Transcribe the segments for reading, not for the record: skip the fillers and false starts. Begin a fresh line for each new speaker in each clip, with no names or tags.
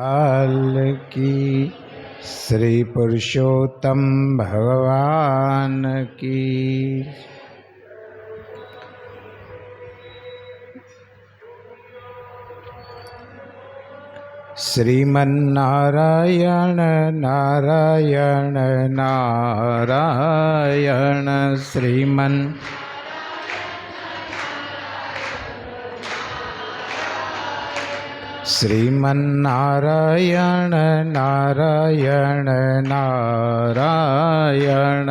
लाल की, श्री पुरुषोत्तम भगवान की। श्रीमन्नारायण नारायण नारायण श्रीमन्नारायण नारायण नारायण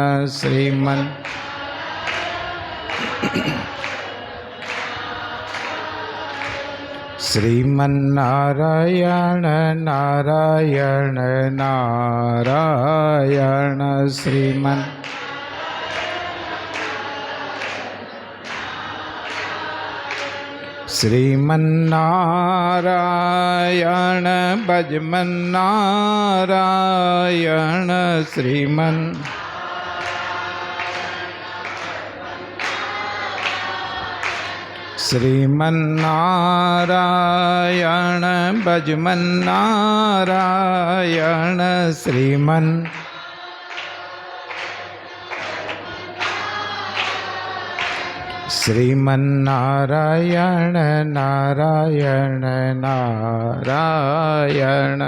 श्रीमन्नारायण नारायण नारायण श्रीमन्नारायण भजमन्नारायण श्रीमन्नारायण भजमन्नारायण श्रीमन्नारायण नारायण नारायण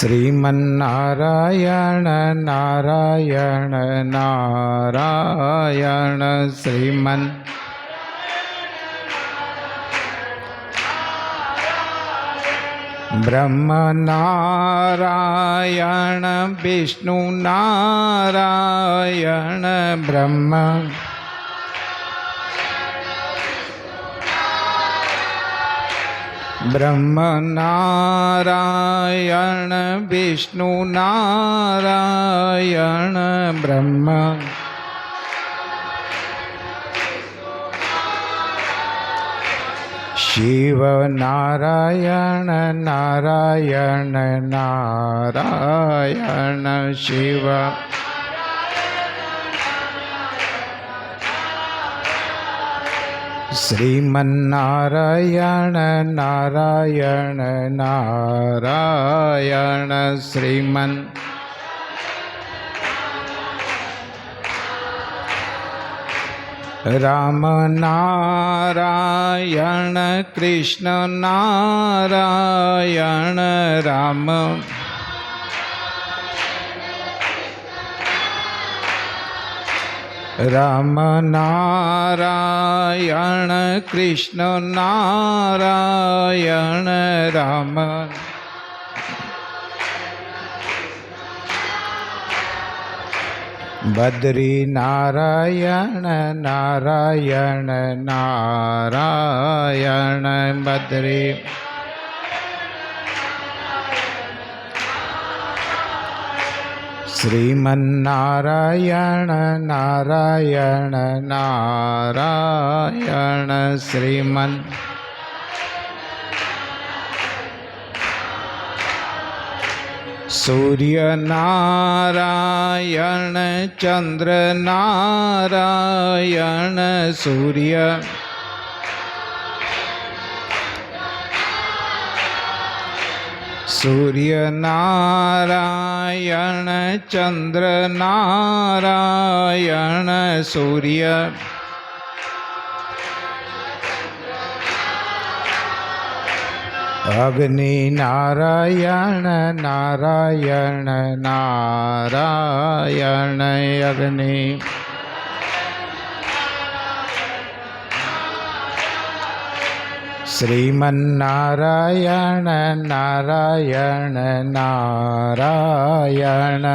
श्रीमन्नारायण नारायण नारायण ब्रह्म नारायण विष्णु नारायण ब्रह्म नारायण विष्णु नारायण शिव नारायण नारायण नारायण शिव श्रीमन्नारायण नारायण नारायण राम नारायण कृष्ण नारायण राम नारायण कृष्ण नारायण राम बद्री नारायण नारायण नारायण बद्री श्रीमन्नारायण नारायण नारायण सूर्य नारायण चंद्र नारायण सूर्य नारायण चंद्र नारायण अग्नि नारायण नारायण नारायण अग्नि श्रीमन्नारायण नारायण नारायण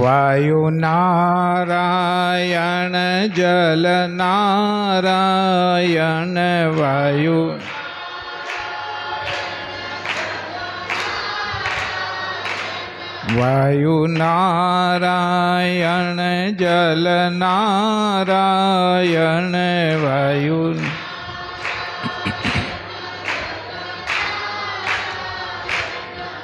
वायु नारायण जल नारायण वायु नारायण जल नारायण वायु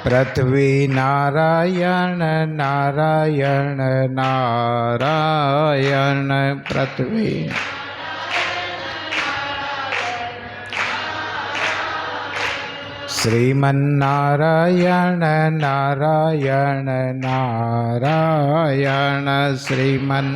पृथ्वी नारायण नारायण नारायण पृथ्वी श्रीमन्नारायण नारायण नारायण श्रीमन्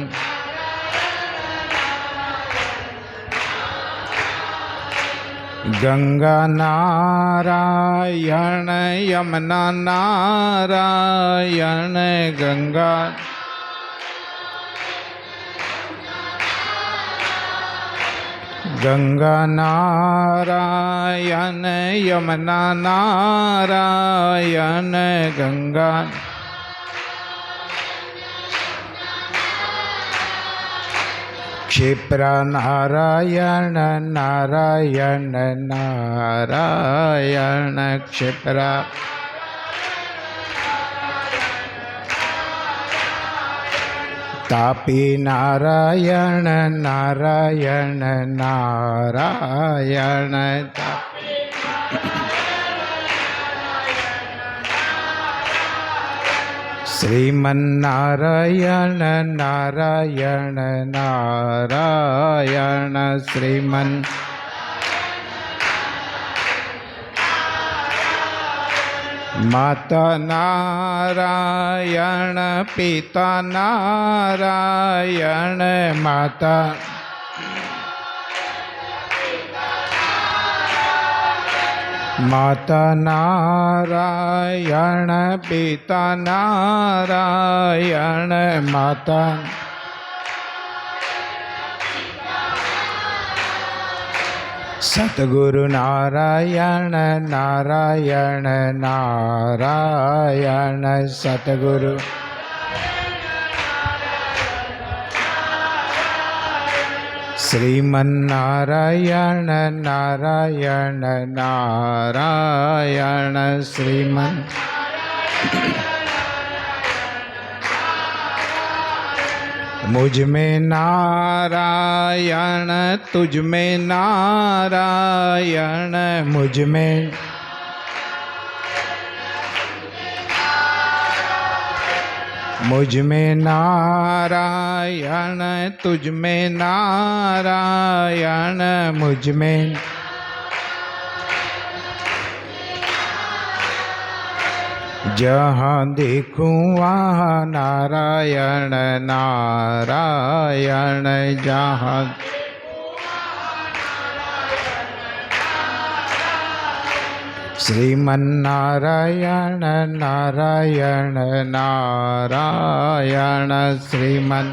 गंगा नारायण यमुना नारायण गंगा गंगा नारायण यमुना नारायण गंगा क्षिप्रा नारायण नारायण नारायण क्षिप्रा तापी नारायण नारायण नारायण श्रीमन्नारायण नारायण नारायण श्रीमन् माता नारायण पिता नारायण माता माता नारायण पिता नारायण माता सतगुरु नारायण नारायण नारायण सतगुरु श्रीमन्नारायण नारायण नारायण श्रीमन् मुझ में नारायण तुझ में नारायण मुझ में मुझ में नारायण तुझ में नारायण मुझ में जहाँ देखूँ वहाँ नारायण नारायण जहाँ श्रीमन्नारायण नारायण नारायण श्रीमन्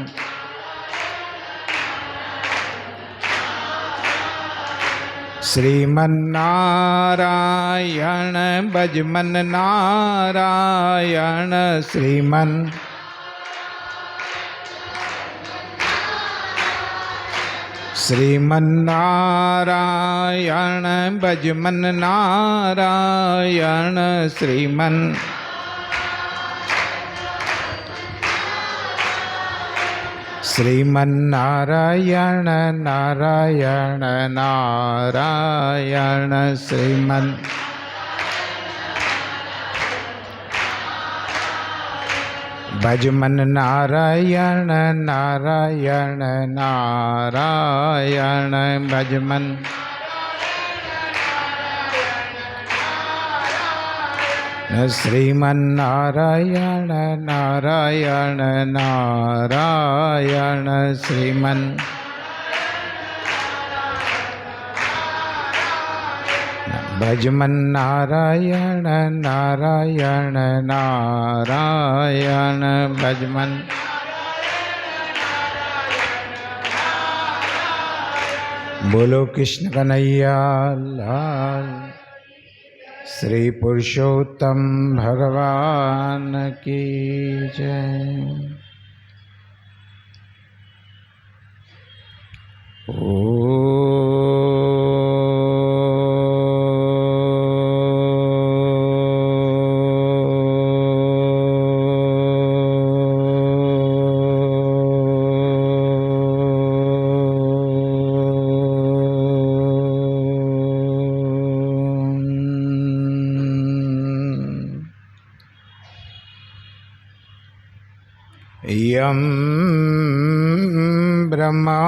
श्रीमन्नारायण भजमन नारायण श्रीमन् श्रीमन्नारायण भजमन नारायण श्रीमन् श्रीमन्नारायण नारायण नारायण श्रीमन् भजमन नारायण नारायण नारायण भजमन श्रीमन्नारायण नारायण नारायण श्रीमन् भजमन्नारायण नारायण नारायण भजमन् बोलो कृष्ण कन्हैया लाल श्री पुरुषोत्तम भगवान की जय। यं ब्रह्मा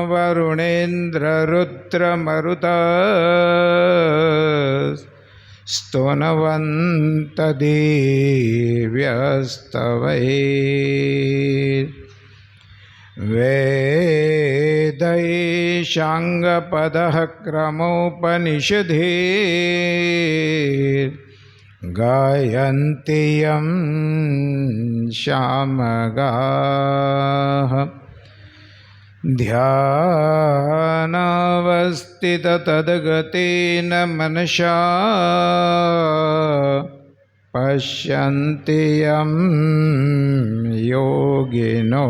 वरुणेन्द्ररुद्रमरुतस्तुनवन्तदेव्यस्तवैर्वेदैशाङ्गपदः क्रमोपनिषद्भिर्गायन्ति यं श्यामगाः ध्यानावस्थिततद्गतेन मनसा पश्यन्ति यं योगिनो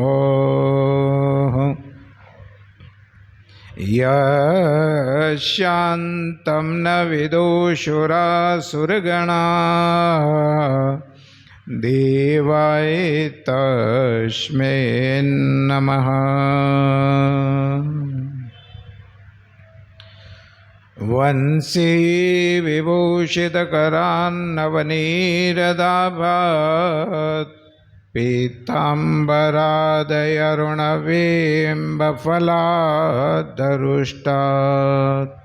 यशान्तं न विदुषुरासुरगणाः देवाय तस्मै नमः। वंशी विभूषितकरान्नवनीरदाभात् पीताम्बरादयरुणबिम्बफलादरुष्टात्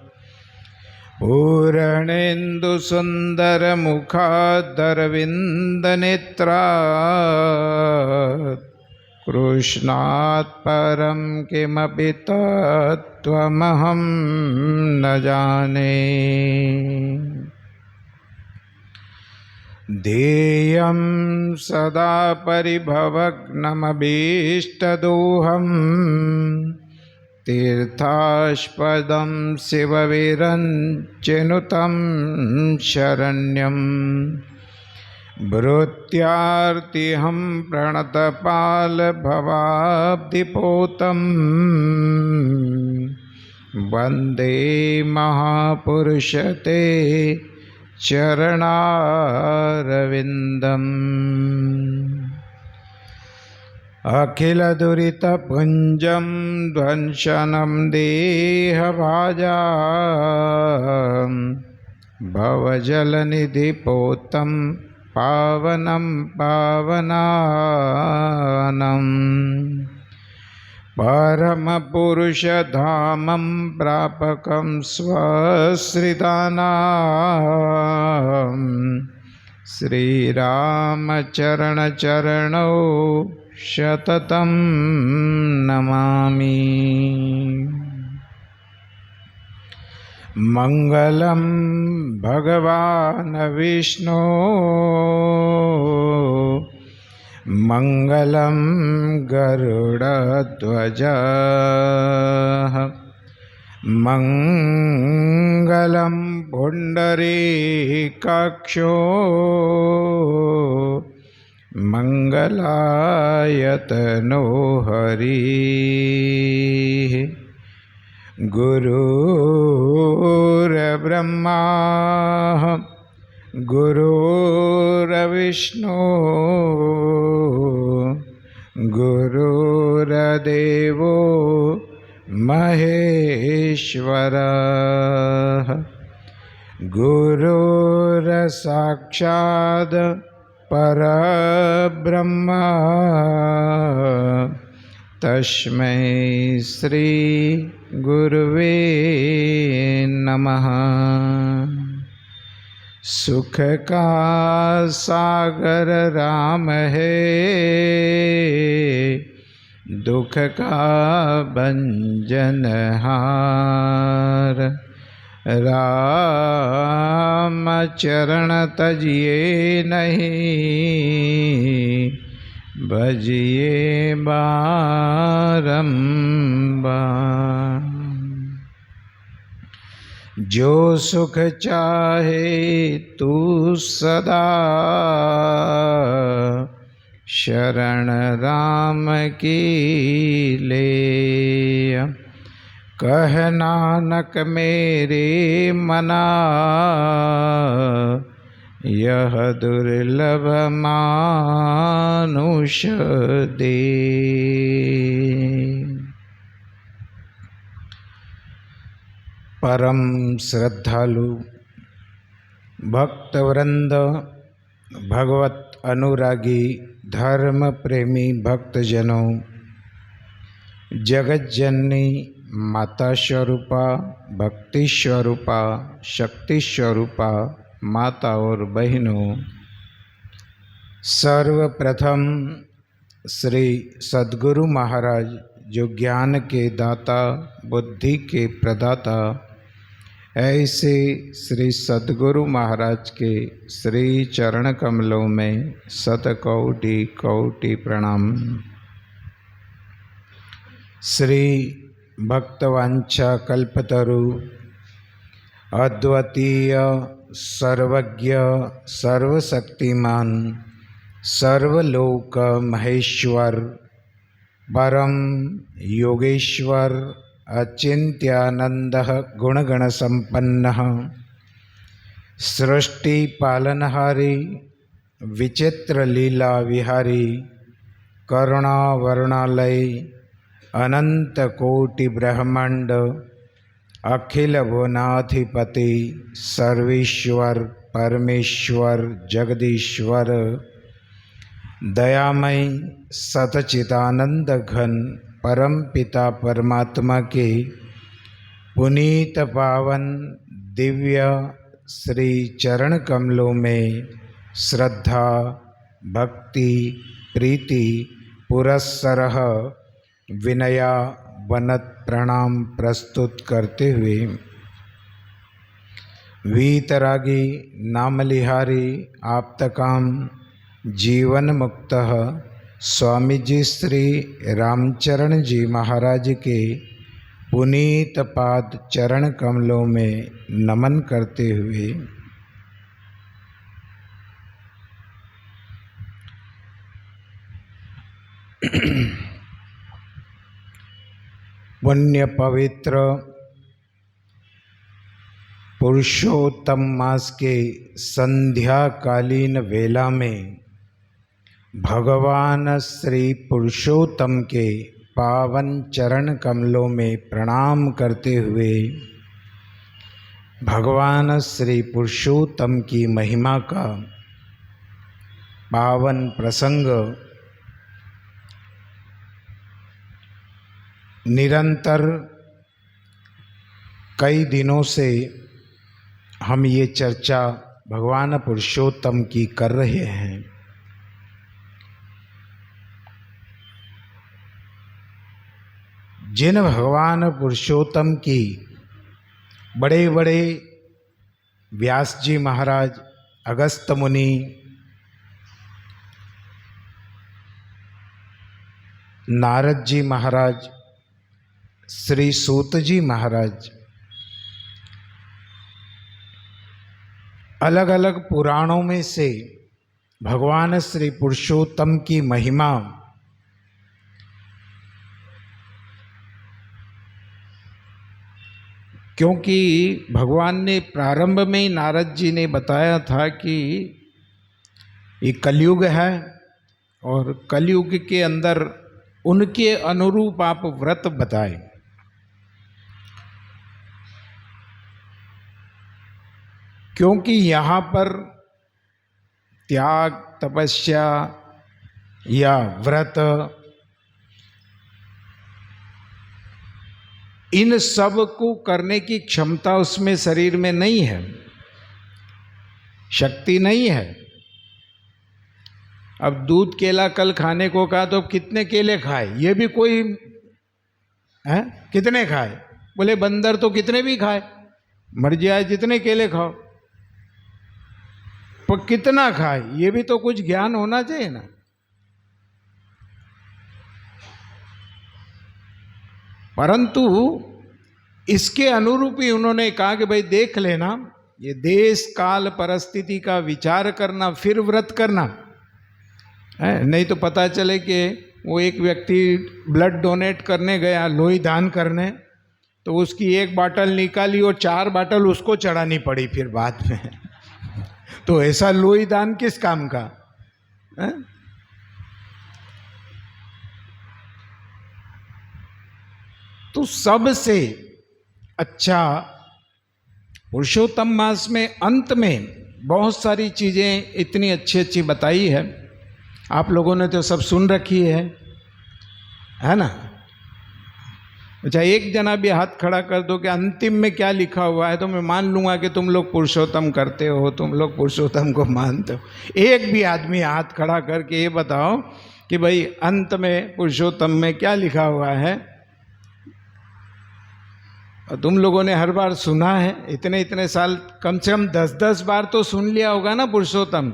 पूरणेन्दुसुन्दरमुखादरविन्दनेत्रात् कृष्णात् परं किमपि तत्त्वमहं न जाने। ध्येयं सदा परिभवग्नमभीष्टदोहं तीर्थास्पदं शिवविरञ्चिनुतं शरण्यं भृत्यार्तिहं प्रणतपालभवाब्धिपोतं वन्दे महापुरुषते चरणारविन्दम्। अखिलदुरितपुञ्जं ध्वंसनं देहभाजां भवजलनिधिपोतं पावनं पावनानं परमपुरुषधामं प्रापकं स्वश्रितानां श्रीरामचरणचरणौ शततं नमामि। मङ्गलं भगवान् विष्णु मङ्गलं गरुडध्वज मङ्गलं पुण्डरीकाक्षो मङ्गलायतनो हरिः। गुरुर्ब्रह्मा गुरुर्विष्णु गुरुर्देवो महेश्वरः गुरुर्साक्षात् परब्रह्म तस्मै श्री गुरुवे नमः। सुख का सागर राम है, दुख का भंजनहार। राम चरण तजिए नहीं, भजिए बारंबार। जो सुख चाहे तू सदा, शरण राम की ले। कह नानक मेरे मना, यह दुर्लभ मानुष दे। परम श्रद्धालु भक्तवृंद, भगवत अनुरागी धर्म प्रेमी भक्तजनों, जगत जननी माता स्वरूपा, भक्ति स्वरूपा, शक्ति स्वरूपा माता और बहनों, सर्वप्रथम श्री सद्गुरु महाराज जो ज्ञान के दाता, बुद्धि के प्रदाता, ऐसे श्री सद्गुरु महाराज के श्री चरण कमलों में शतकोटि कोटि प्रणाम। श्री भक्तवांछा कल्पतरु अद्वितीय सर्वज्ञ सर्वशक्तिमान सर्वलोक महेश्वर परम योगेश्वर अचिंत्यानंद गुणगण संपन्न सृष्टि पालनहारी विचित्र लीला विहारी करुणा वर्णालय अनंत कोटि ब्रह्मांड अखिल भुवनाधिपति सर्वेश्वर परमेश्वर जगदीश्वर दयामय सतचिदानंद घन परम पिता परमात्मा के पुनीत पावन दिव्य श्री चरण कमलों में श्रद्धा भक्ति प्रीति पुरस्सरः विनया वनत प्रणाम प्रस्तुत करते हुए वीतरागी नामलिहारी आप्तकाम जीवन मुक्त स्वामी जी श्री रामचरण जी महाराज के पुनीत पाद चरण कमलों में नमन करते हुए पुण्य पवित्र पुरुषोत्तम मास के संध्याकालीन वेला में भगवान श्री पुरुषोत्तम के पावन चरण कमलों में प्रणाम करते हुए भगवान श्री पुरुषोत्तम की महिमा का पावन प्रसंग निरंतर कई दिनों से हम ये चर्चा भगवान पुरुषोत्तम की कर रहे हैं। जिन भगवान पुरुषोत्तम की बड़े बड़े व्यास जी महाराज, अगस्त मुनि, नारद जी महाराज, श्री सूत जी महाराज अलग अलग पुराणों में से भगवान श्री पुरुषोत्तम की महिमा क्योंकि भगवान ने प्रारंभ में ही नारद जी ने बताया था कि ये कलयुग है और कलयुग के अंदर उनके अनुरूप आप व्रत बताएं। क्योंकि यहाँ पर त्याग तपस्या या व्रत इन सब को करने की क्षमता उसमें शरीर में नहीं है, शक्ति नहीं है। अब दूध केला कल खाने को कहा तो कितने केले खाए, ये भी कोई है कितने खाए? बोले बंदर तो कितने भी खाए, मर्जी आए जितने केले खाओ, पर कितना खाए ये भी तो कुछ ज्ञान होना चाहिए ना। परंतु इसके अनुरूप ही उन्होंने कहा कि भाई देख लेना, ये देश काल परिस्थिति का विचार करना फिर व्रत करना है। नहीं तो पता चले कि वो एक व्यक्ति ब्लड डोनेट करने गया, लोही दान करने, तो उसकी एक बाटल निकाली और 4 बाटल उसको चढ़ानी पड़ी फिर बाद में तो ऐसा लोही दान किस काम का है? तो सबसे अच्छा पुरुषोत्तम मास में अंत में बहुत सारी चीज़ें इतनी अच्छी अच्छी बताई है, आप लोगों ने तो सब सुन रखी है ना। अच्छा, एक जना भी हाथ खड़ा कर दो कि अंतिम में क्या लिखा हुआ है, तो मैं मान लूँगा कि तुम लोग पुरुषोत्तम करते हो, तुम लोग पुरुषोत्तम को मानते हो। एक भी आदमी हाथ खड़ा करके ये बताओ कि भाई अंत में पुरुषोत्तम में क्या लिखा हुआ है। और तुम लोगों ने हर बार सुना है, इतने इतने साल, कम से कम 10-10 बार तो सुन लिया होगा ना पुरुषोत्तम।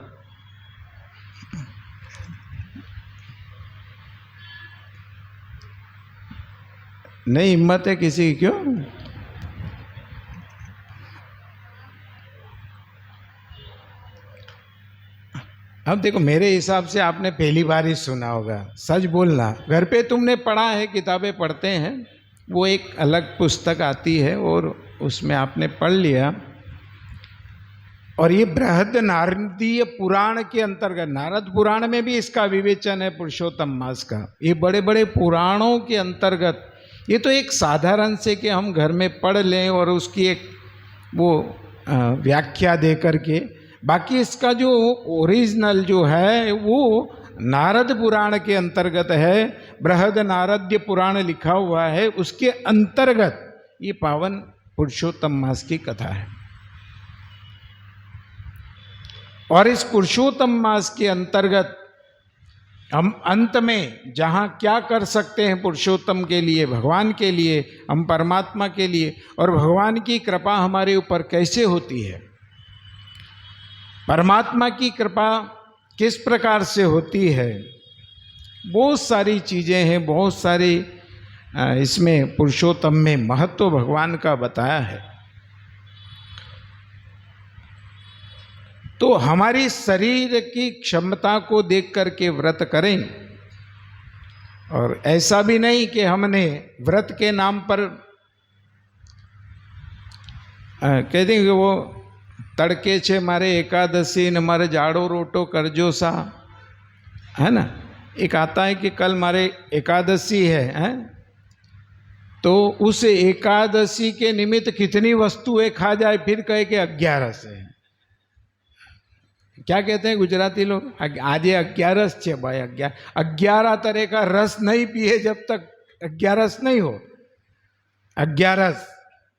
नहीं हिम्मत है किसी की? क्यों? अब देखो, मेरे हिसाब से आपने पहली बार ही सुना होगा, सच बोलना। घर पे तुमने पढ़ा है, किताबें पढ़ते हैं, वो एक अलग पुस्तक आती है और उसमें आपने पढ़ लिया। और ये बृहद नारदीय पुराण के अंतर्गत, नारद पुराण में भी इसका विवेचन है पुरुषोत्तम मास का। ये बड़े बड़े पुराणों के अंतर्गत, ये तो एक साधारण से कि हम घर में पढ़ लें और उसकी एक वो व्याख्या दे करके, बाकी इसका जो ओरिजिनल जो है वो नारद पुराण के अंतर्गत है, बृहद नारदीय पुराण लिखा हुआ है, उसके अंतर्गत ये पावन पुरुषोत्तम मास की कथा है। और इस पुरुषोत्तम मास के अंतर्गत हम अंत में जहाँ क्या कर सकते हैं पुरुषोत्तम के लिए, भगवान के लिए, हम परमात्मा के लिए, और भगवान की कृपा हमारे ऊपर कैसे होती है, परमात्मा की कृपा किस प्रकार से होती है, बहुत सारी चीज़ें हैं, बहुत सारी इसमें पुरुषोत्तम में महत्व भगवान का बताया है। तो हमारी शरीर की क्षमता को देख करके व्रत करें, और ऐसा भी नहीं कि हमने व्रत के नाम पर कहते हैं कि वो तड़के छे मारे एकादशी न मारे जाड़ो रोटो करजो सा, है ना। एक आता है कि कल मारे एकादशी है? तो उस एकादशी के निमित्त कितनी वस्तुएं खा जाए, फिर कहे कि 11 से। क्या कहते हैं गुजराती लोग? आज 11 छे भाई, 11 तरह का रस नहीं पिए जब तक 11 नहीं हो। 11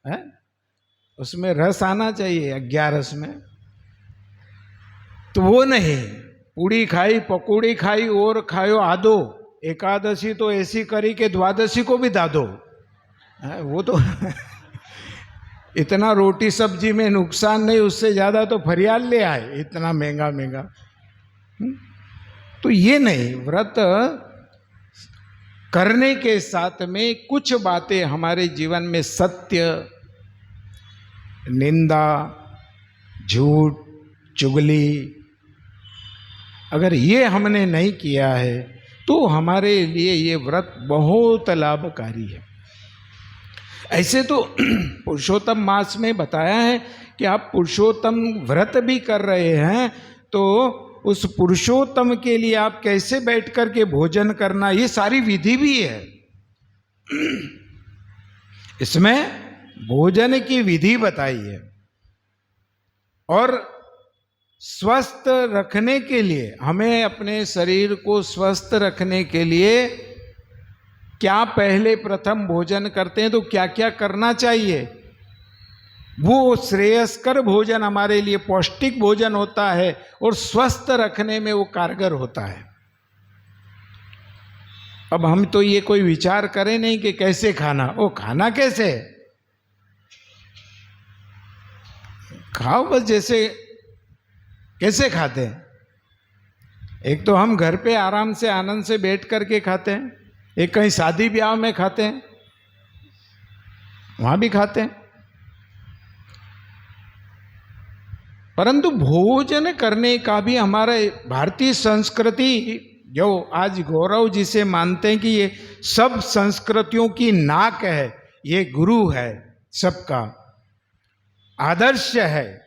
है, उसमें रस आना चाहिए 11 में, तो वो नहीं। पूड़ी खाई, पकौड़ी खाई और खायो आदो। एकादशी तो ऐसी करी कि द्वादशी को भी दादो। वो तो इतना रोटी सब्जी में नुकसान नहीं, उससे ज़्यादा तो फरियाद ले आए, इतना महंगा महंगा। तो ये नहीं, व्रत करने के साथ में कुछ बातें हमारे जीवन में सत्य, निंदा, झूठ, चुगली, अगर ये हमने नहीं किया है तो हमारे लिए ये व्रत बहुत लाभकारी है। ऐसे तो पुरुषोत्तम मास में बताया है कि आप पुरुषोत्तम व्रत भी कर रहे हैं, तो उस पुरुषोत्तम के लिए आप कैसे बैठ कर के भोजन करना, ये सारी विधि भी है। इसमें भोजन की विधि बताई है। और स्वस्थ रखने के लिए, हमें अपने शरीर को स्वस्थ रखने के लिए क्या पहले प्रथम भोजन करते हैं तो क्या क्या करना चाहिए, वो श्रेयस्कर भोजन हमारे लिए पौष्टिक भोजन होता है और स्वस्थ रखने में वो कारगर होता है। अब हम तो ये कोई विचार करें नहीं कि कैसे खाना, वो खाना कैसे खाओ, बस जैसे कैसे खाते हैं। एक तो हम घर पे आराम से आनंद से बैठ करके खाते हैं, एक कहीं शादी ब्याह में खाते हैं, वहां भी खाते हैं। परंतु भोजन करने का भी हमारा भारतीय संस्कृति, जो आज गौरव जिसे मानते हैं कि ये सब संस्कृतियों की नाक है, ये गुरु है, सबका आदर्श है,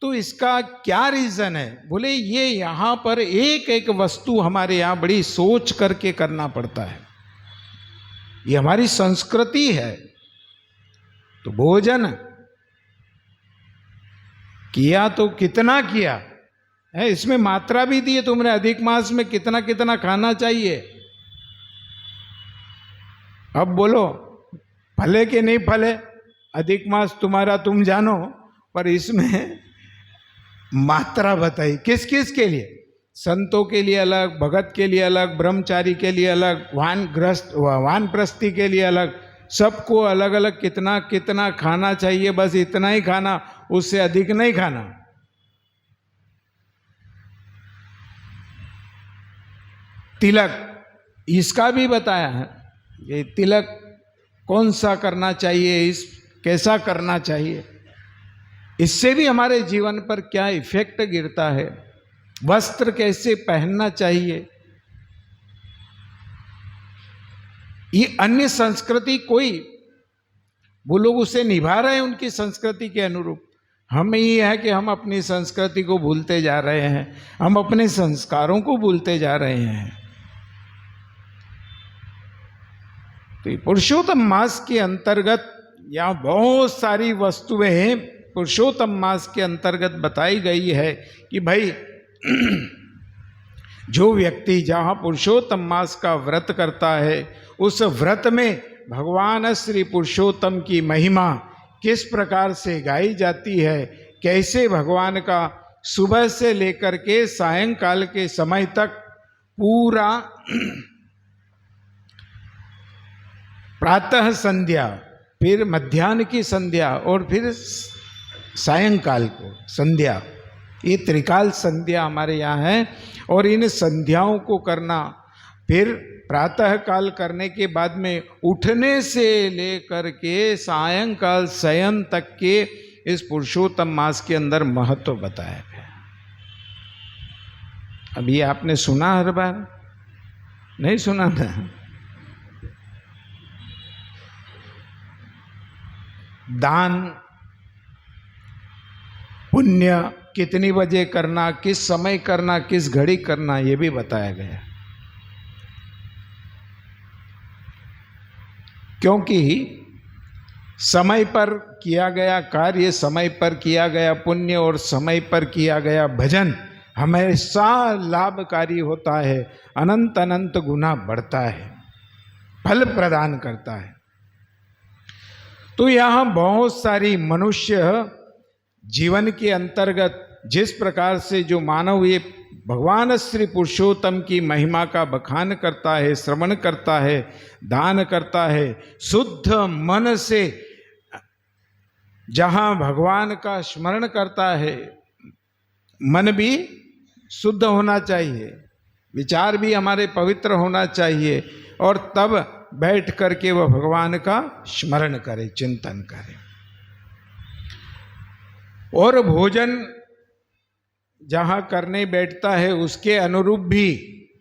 तो इसका क्या रीजन है? बोले ये यहाँ पर एक एक वस्तु हमारे यहाँ बड़ी सोच करके करना पड़ता है, ये हमारी संस्कृति है। तो भोजन किया तो कितना किया है, इसमें मात्रा भी दी है तुमने, अधिक मास में कितना कितना खाना चाहिए। अब बोलो फले कि नहीं फले, अधिक मास तुम्हारा तुम जानो, पर इसमें मात्रा बताई किस किस के लिए, संतों के लिए अलग, भगत के लिए अलग, ब्रह्मचारी के लिए अलग, वानप्रस्थी के लिए अलग, सबको अलग अलग कितना कितना खाना चाहिए, बस इतना ही खाना, उससे अधिक नहीं खाना। तिलक, इसका भी बताया है, ये तिलक कौन सा करना चाहिए, इस कैसा करना चाहिए, इससे भी हमारे जीवन पर क्या इफेक्ट गिरता है, वस्त्र कैसे पहनना चाहिए। ये अन्य संस्कृति कोई, वो लोग उसे निभा रहे हैं उनकी संस्कृति के अनुरूप, हमें ये है कि हम अपनी संस्कृति को भूलते जा रहे हैं, हम अपने संस्कारों को भूलते जा रहे हैं। तो पुरुषोत्तम मास के अंतर्गत यहाँ बहुत सारी वस्तुएं पुरुषोत्तम मास के अंतर्गत बताई गई है कि भाई जो व्यक्ति जहाँ पुरुषोत्तम मास का व्रत करता है, उस व्रत में भगवान श्री पुरुषोत्तम की महिमा किस प्रकार से गाई जाती है, कैसे भगवान का सुबह से लेकर के सायंकाल के समय तक पूरा प्रातः संध्या, फिर मध्याह्न की संध्या और फिर सायंकाल को संध्या, ये त्रिकाल संध्या हमारे यहाँ है। और इन संध्याओं को करना, फिर प्रातः काल करने के बाद में उठने से लेकर के सायंकाल शयन तक के इस पुरुषोत्तम मास के अंदर महत्व बताया गया। अब ये आपने सुना हर बार, नहीं सुना था। दान पुण्य कितनी बजे करना, किस समय करना, किस घड़ी करना, ये भी बताया गया। क्योंकि समय पर किया गया कार्य, समय पर किया गया पुण्य और समय पर किया गया भजन हमेशा लाभकारी होता है, अनंत अनंत गुना बढ़ता है, फल प्रदान करता है। तो यहाँ बहुत सारी मनुष्य जीवन के अंतर्गत जिस प्रकार से जो मानव ये भगवान श्री पुरुषोत्तम की महिमा का बखान करता है, श्रवण करता है, दान करता है, शुद्ध मन से जहाँ भगवान का स्मरण करता है, मन भी शुद्ध होना चाहिए, विचार भी हमारे पवित्र होना चाहिए, और तब बैठ करके वह भगवान का स्मरण करे, चिंतन करे। और भोजन जहाँ करने बैठता है उसके अनुरूप भी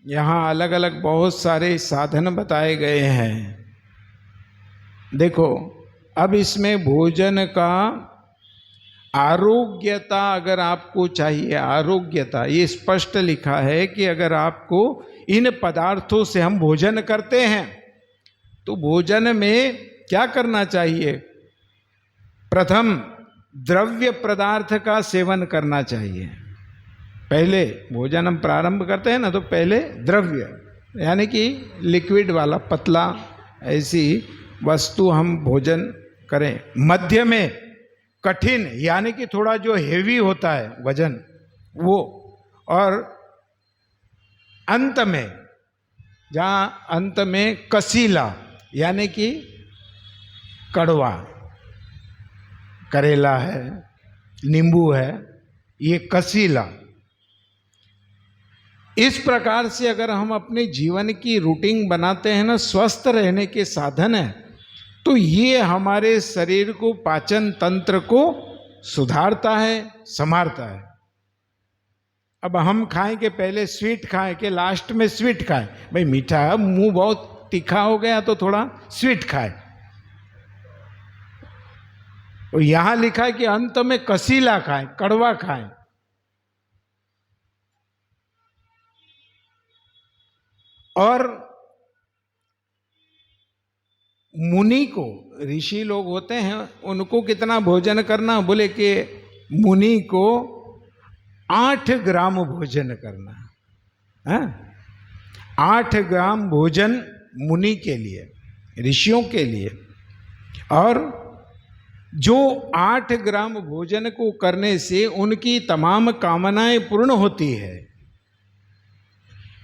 यहाँ अलग अलग बहुत सारे साधन बताए गए हैं। देखो, अब इसमें भोजन का आरोग्यता अगर आपको चाहिए, आरोग्यता ये स्पष्ट लिखा है कि अगर आपको इन पदार्थों से हम भोजन करते हैं तो भोजन में क्या करना चाहिए? प्रथम द्रव्य पदार्थ का सेवन करना चाहिए। पहले भोजन हम प्रारंभ करते हैं ना, तो पहले द्रव्य यानी कि लिक्विड वाला पतला ऐसी वस्तु हम भोजन करें। मध्य में कठिन यानी कि थोड़ा जो हेवी होता है वजन वो, और अंत में जहाँ अंत में कसीला यानी कि कड़वा, करेला है, नींबू है, ये कसीला। इस प्रकार से अगर हम अपने जीवन की रूटीन बनाते हैं ना, स्वस्थ रहने के साधन है, तो ये हमारे शरीर को, पाचन तंत्र को सुधारता है, संभालता है। अब हम खाएं कि पहले स्वीट खाएं कि लास्ट में स्वीट खाएं? भाई मीठा है, मुंह बहुत तीखा हो गया तो थोड़ा स्वीट खाएं। और यहां लिखा है कि अंत में कसीला खाएं, कड़वा खाएं। और मुनि को, ऋषि लोग होते हैं, उनको कितना भोजन करना? बोले कि मुनि को 8 ग्राम भोजन करना है। 8 ग्राम भोजन मुनि के लिए, ऋषियों के लिए। और जो 8 ग्राम भोजन को करने से उनकी तमाम कामनाएं पूर्ण होती है।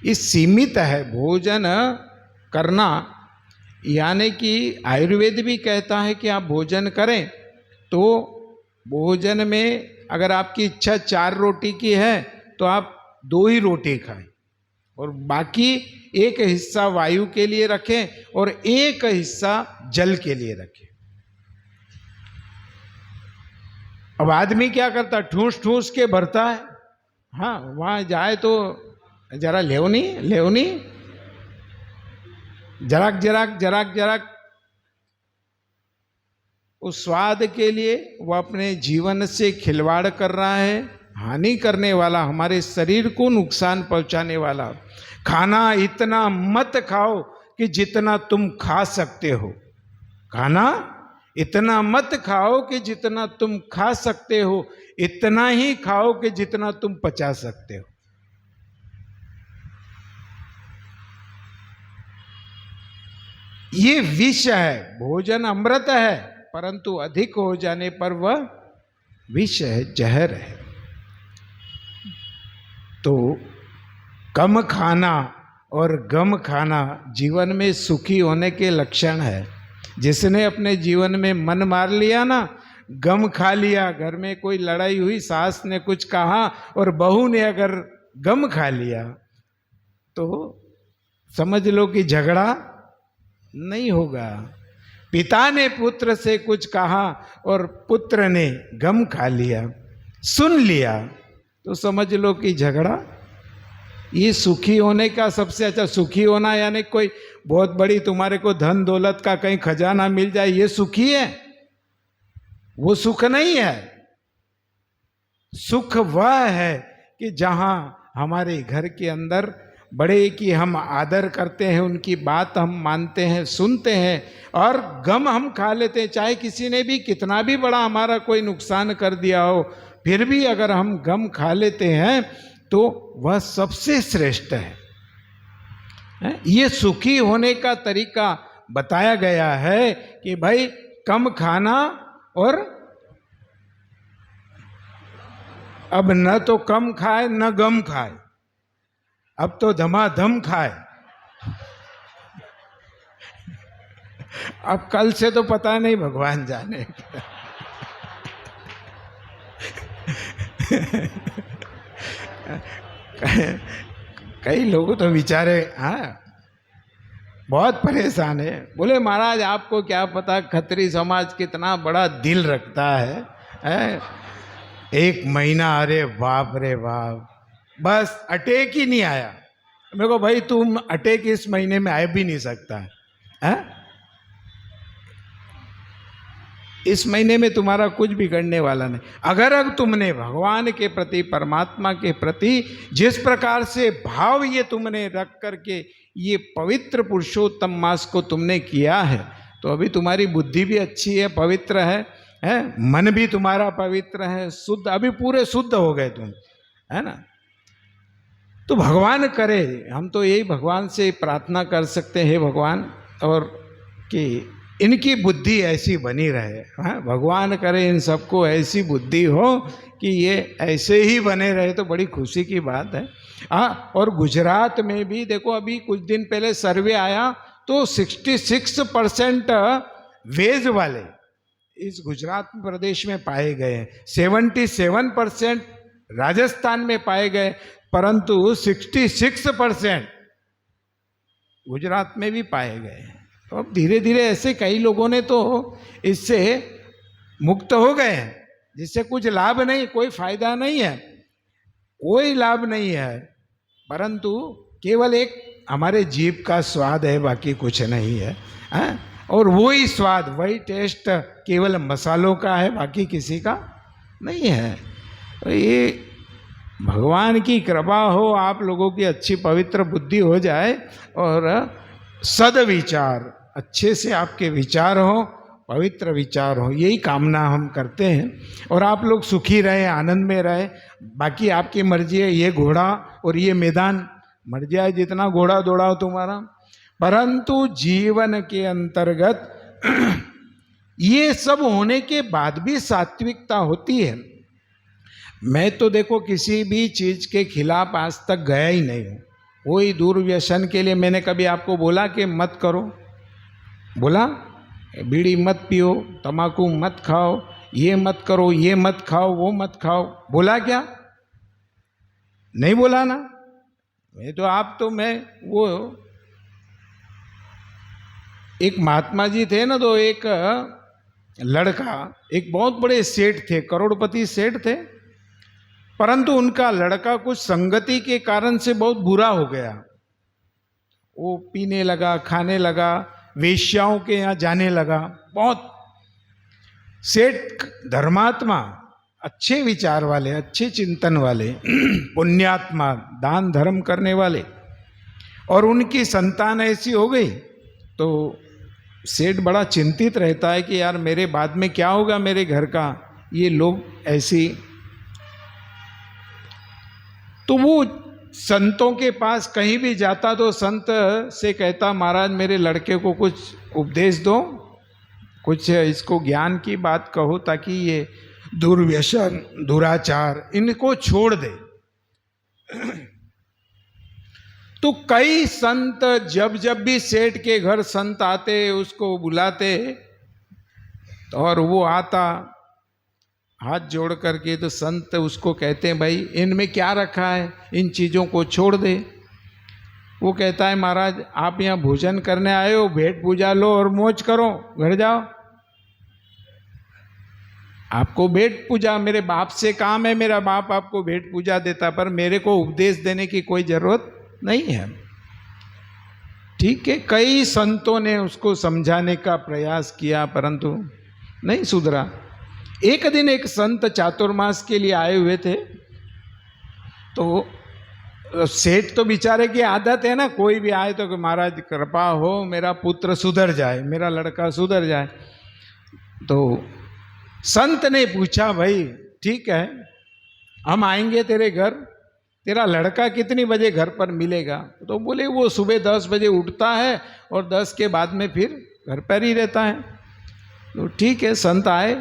ये सीमित है भोजन करना, यानी कि आयुर्वेद भी कहता है कि आप भोजन करें तो भोजन में अगर आपकी इच्छा 4 रोटी की है तो आप 2 ही रोटी खाएं और बाकी एक हिस्सा वायु के लिए रखें और एक हिस्सा जल के लिए रखें। अब आदमी क्या करता है, ठूस ठूस के भरता है। हाँ, वहां जाए तो जरा लेवनी जराक जराक जराक जराक, उस स्वाद के लिए वो अपने जीवन से खिलवाड़ कर रहा है, हानि करने वाला, हमारे शरीर को नुकसान पहुंचाने वाला। खाना इतना मत खाओ कि जितना तुम खा सकते हो। खाना इतना मत खाओ कि जितना तुम खा सकते हो, इतना ही खाओ कि जितना तुम पचा सकते हो। ये विष है। भोजन अमृत है, परंतु अधिक हो जाने पर वह विष है, जहर है। तो कम खाना और गम खाना जीवन में सुखी होने के लक्षण है। जिसने अपने जीवन में मन मार लिया ना, गम खा लिया, घर में कोई लड़ाई हुई, सास ने कुछ कहा और बहू ने अगर गम खा लिया तो समझ लो कि झगड़ा नहीं होगा। पिता ने पुत्र से कुछ कहा और पुत्र ने गम खा लिया, सुन लिया, तो समझ लो कि झगड़ा। ये सुखी होने का सबसे अच्छा, सुखी होना यानी कोई बहुत बड़ी तुम्हारे को धन दौलत का कहीं खजाना मिल जाए, ये सुखी है? वो सुख नहीं है। सुख वह है कि जहां हमारे घर के अंदर बड़े की हम आदर करते हैं, उनकी बात हम मानते हैं, सुनते हैं, और गम हम खा लेते हैं। चाहे किसी ने भी कितना भी बड़ा हमारा कोई नुकसान कर दिया हो, फिर भी अगर हम गम खा लेते हैं तो वह सबसे श्रेष्ठ है। ये सुखी होने का तरीका बताया गया है कि भाई कम खाना, और अब न तो कम खाए न गम खाए, अब तो धमाधम खाए। अब कल से तो पता नहीं, भगवान जाने। कई लोग तो बेचारे बहुत परेशान है। बोले महाराज आपको क्या पता खत्री समाज कितना बड़ा दिल रखता है। 1 महीना, अरे बाप रे बाप, बस अटैक ही नहीं आया। मेरे को भाई तुम अटैक इस महीने में आ भी नहीं सकता है। इस महीने में तुम्हारा कुछ बिगड़ने वाला नहीं। अगर तुमने भगवान के प्रति, परमात्मा के प्रति जिस प्रकार से भाव ये तुमने रख करके ये पवित्र पुरुषोत्तम मास को तुमने किया है, तो अभी तुम्हारी बुद्धि भी अच्छी है, पवित्र है, मन भी तुम्हारा पवित्र है, शुद्ध, अभी पूरे शुद्ध हो गए तुम, है ना। तो भगवान करे, हम तो यही भगवान से प्रार्थना कर सकते हैं, भगवान, और कि इनकी बुद्धि ऐसी बनी रहे। हाँ, भगवान करे इन सबको ऐसी बुद्धि हो कि ये ऐसे ही बने रहे, तो बड़ी खुशी की बात है। हाँ, और गुजरात में भी देखो, अभी कुछ दिन पहले सर्वे आया तो 66% वेज वाले इस गुजरात प्रदेश में पाए गए, 77% राजस्थान में पाए गए, परंतु 66% गुजरात में भी पाए गए। तो अब धीरे धीरे ऐसे कई लोगों ने तो इससे मुक्त हो गए हैं, जिससे कुछ लाभ नहीं, कोई फायदा नहीं है, कोई लाभ नहीं है, परंतु केवल एक हमारे जीभ का स्वाद है, बाकी कुछ नहीं है। और वही स्वाद, वही टेस्ट केवल मसालों का है, बाकी किसी का नहीं है। तो ये भगवान की कृपा हो, आप लोगों की अच्छी पवित्र बुद्धि हो जाए और सदविचार, अच्छे से आपके विचार हो, पवित्र विचार हो, यही कामना हम करते हैं। और आप लोग सुखी रहे, आनंद में रहे, बाकी आपकी मर्जी है। ये घोड़ा और ये मैदान, मर्जी है जितना घोड़ा दौड़ाओ तुम्हारा, परंतु जीवन के अंतर्गत ये सब होने के बाद भी सात्विकता होती है। मैं तो देखो किसी भी चीज के खिलाफ आज तक गया ही नहीं हूं। कोई दुर्व्यसन के लिए मैंने कभी आपको बोला कि मत करो, बोला बीड़ी मत पियो, तम्बाकू मत खाओ, ये मत करो, ये मत खाओ, वो मत खाओ, बोला क्या? नहीं बोला ना। मैं तो आप तो मैं वो एक महात्मा जी थे ना, तो एक लड़का, एक बहुत बड़े सेठ थे, करोड़पति सेठ थे, परंतु उनका लड़का कुछ संगति के कारण से बहुत बुरा हो गया। वो पीने लगा, खाने लगा, वेश्याओं के यहाँ जाने लगा। बहुत सेठ धर्मात्मा, अच्छे विचार वाले, अच्छे चिंतन वाले, पुण्यात्मा, दान धर्म करने वाले, और उनकी संतान ऐसी हो गई तो सेठ बड़ा चिंतित रहता है कि यार मेरे बाद में क्या होगा मेरे घर का, ये लोग ऐसी। तो वो संतों के पास कहीं भी जाता तो संत से कहता, महाराज मेरे लड़के को कुछ उपदेश दो, कुछ इसको ज्ञान की बात कहो ताकि ये दुर्व्यसन, दुराचार इनको छोड़ दे। तो कई संत जब जब भी सेठ के घर संत आते उसको बुलाते, और वो आता हाथ जोड़ करके, तो संत उसको कहते हैं भाई इनमें क्या रखा है, इन चीज़ों को छोड़ दे। वो कहता है महाराज आप यहाँ भोजन करने आए हो, भेंट पूजा लो और मौज करो, घर जाओ। आपको भेंट पूजा मेरे बाप से काम है, मेरा बाप आपको भेंट पूजा देता, पर मेरे को उपदेश देने की कोई जरूरत नहीं है। ठीक है, कई संतों ने उसको समझाने का प्रयास किया परंतु नहीं सुधरा। एक दिन एक संत चातुर्मास के लिए आए हुए थे, तो सेठ तो बेचारे की आदत है ना, कोई भी आए तो कि महाराज कृपा हो मेरा पुत्र सुधर जाए, मेरा लड़का सुधर जाए। तो संत ने पूछा भाई ठीक है हम आएंगे तेरे घर, तेरा लड़का कितनी बजे घर पर मिलेगा? तो बोले वो सुबह 10 बजे उठता है और 10 के बाद में फिर घर पर ही रहता है। तो ठीक है, संत आए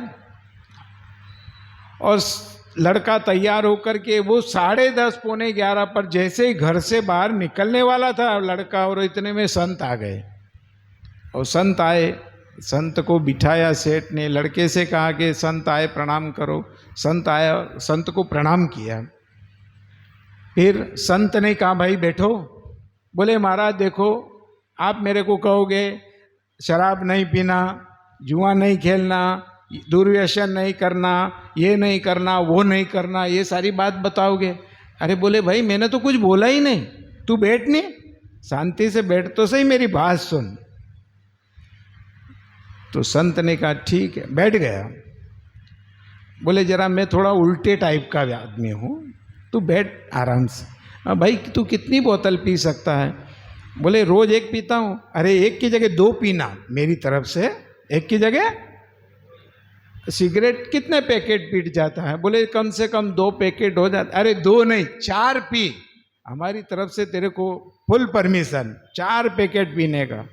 और लड़का तैयार होकर के वो 10:30 पौने 11 पर जैसे ही घर से बाहर निकलने वाला था लड़का, और इतने में संत आ गए। और संत आए, संत को बिठाया सेठ ने, लड़के से कहा कि संत आए प्रणाम करो। संत आया, संत को प्रणाम किया। फिर संत ने कहा भाई बैठो। बोले महाराज देखो आप मेरे को कहोगे शराब नहीं पीना, जुआ नहीं खेलना, दुर्व्यसन नहीं करना, ये नहीं करना, वो नहीं करना, ये सारी बात बताओगे। अरे बोले भाई मैंने तो कुछ बोला ही नहीं, तू बैठ, नहीं शांति से बैठ तो सही, मेरी बात सुन। तो संत ने कहा ठीक है, बैठ गया। बोले जरा मैं थोड़ा उल्टे टाइप का आदमी हूँ, तू बैठ आराम से। भाई तू कितनी बोतल पी सकता है? बोले रोज एक पीता हूँ। अरे एक की जगह 2 पीना मेरी तरफ से, एक की जगह। सिगरेट कितने पैकेट पीट जाता है? बोले कम से कम 2 पैकेट हो जाता। अरे 2 नहीं 4 पी, हमारी तरफ से तेरे को फुल परमिशन 4 पैकेट पीने का।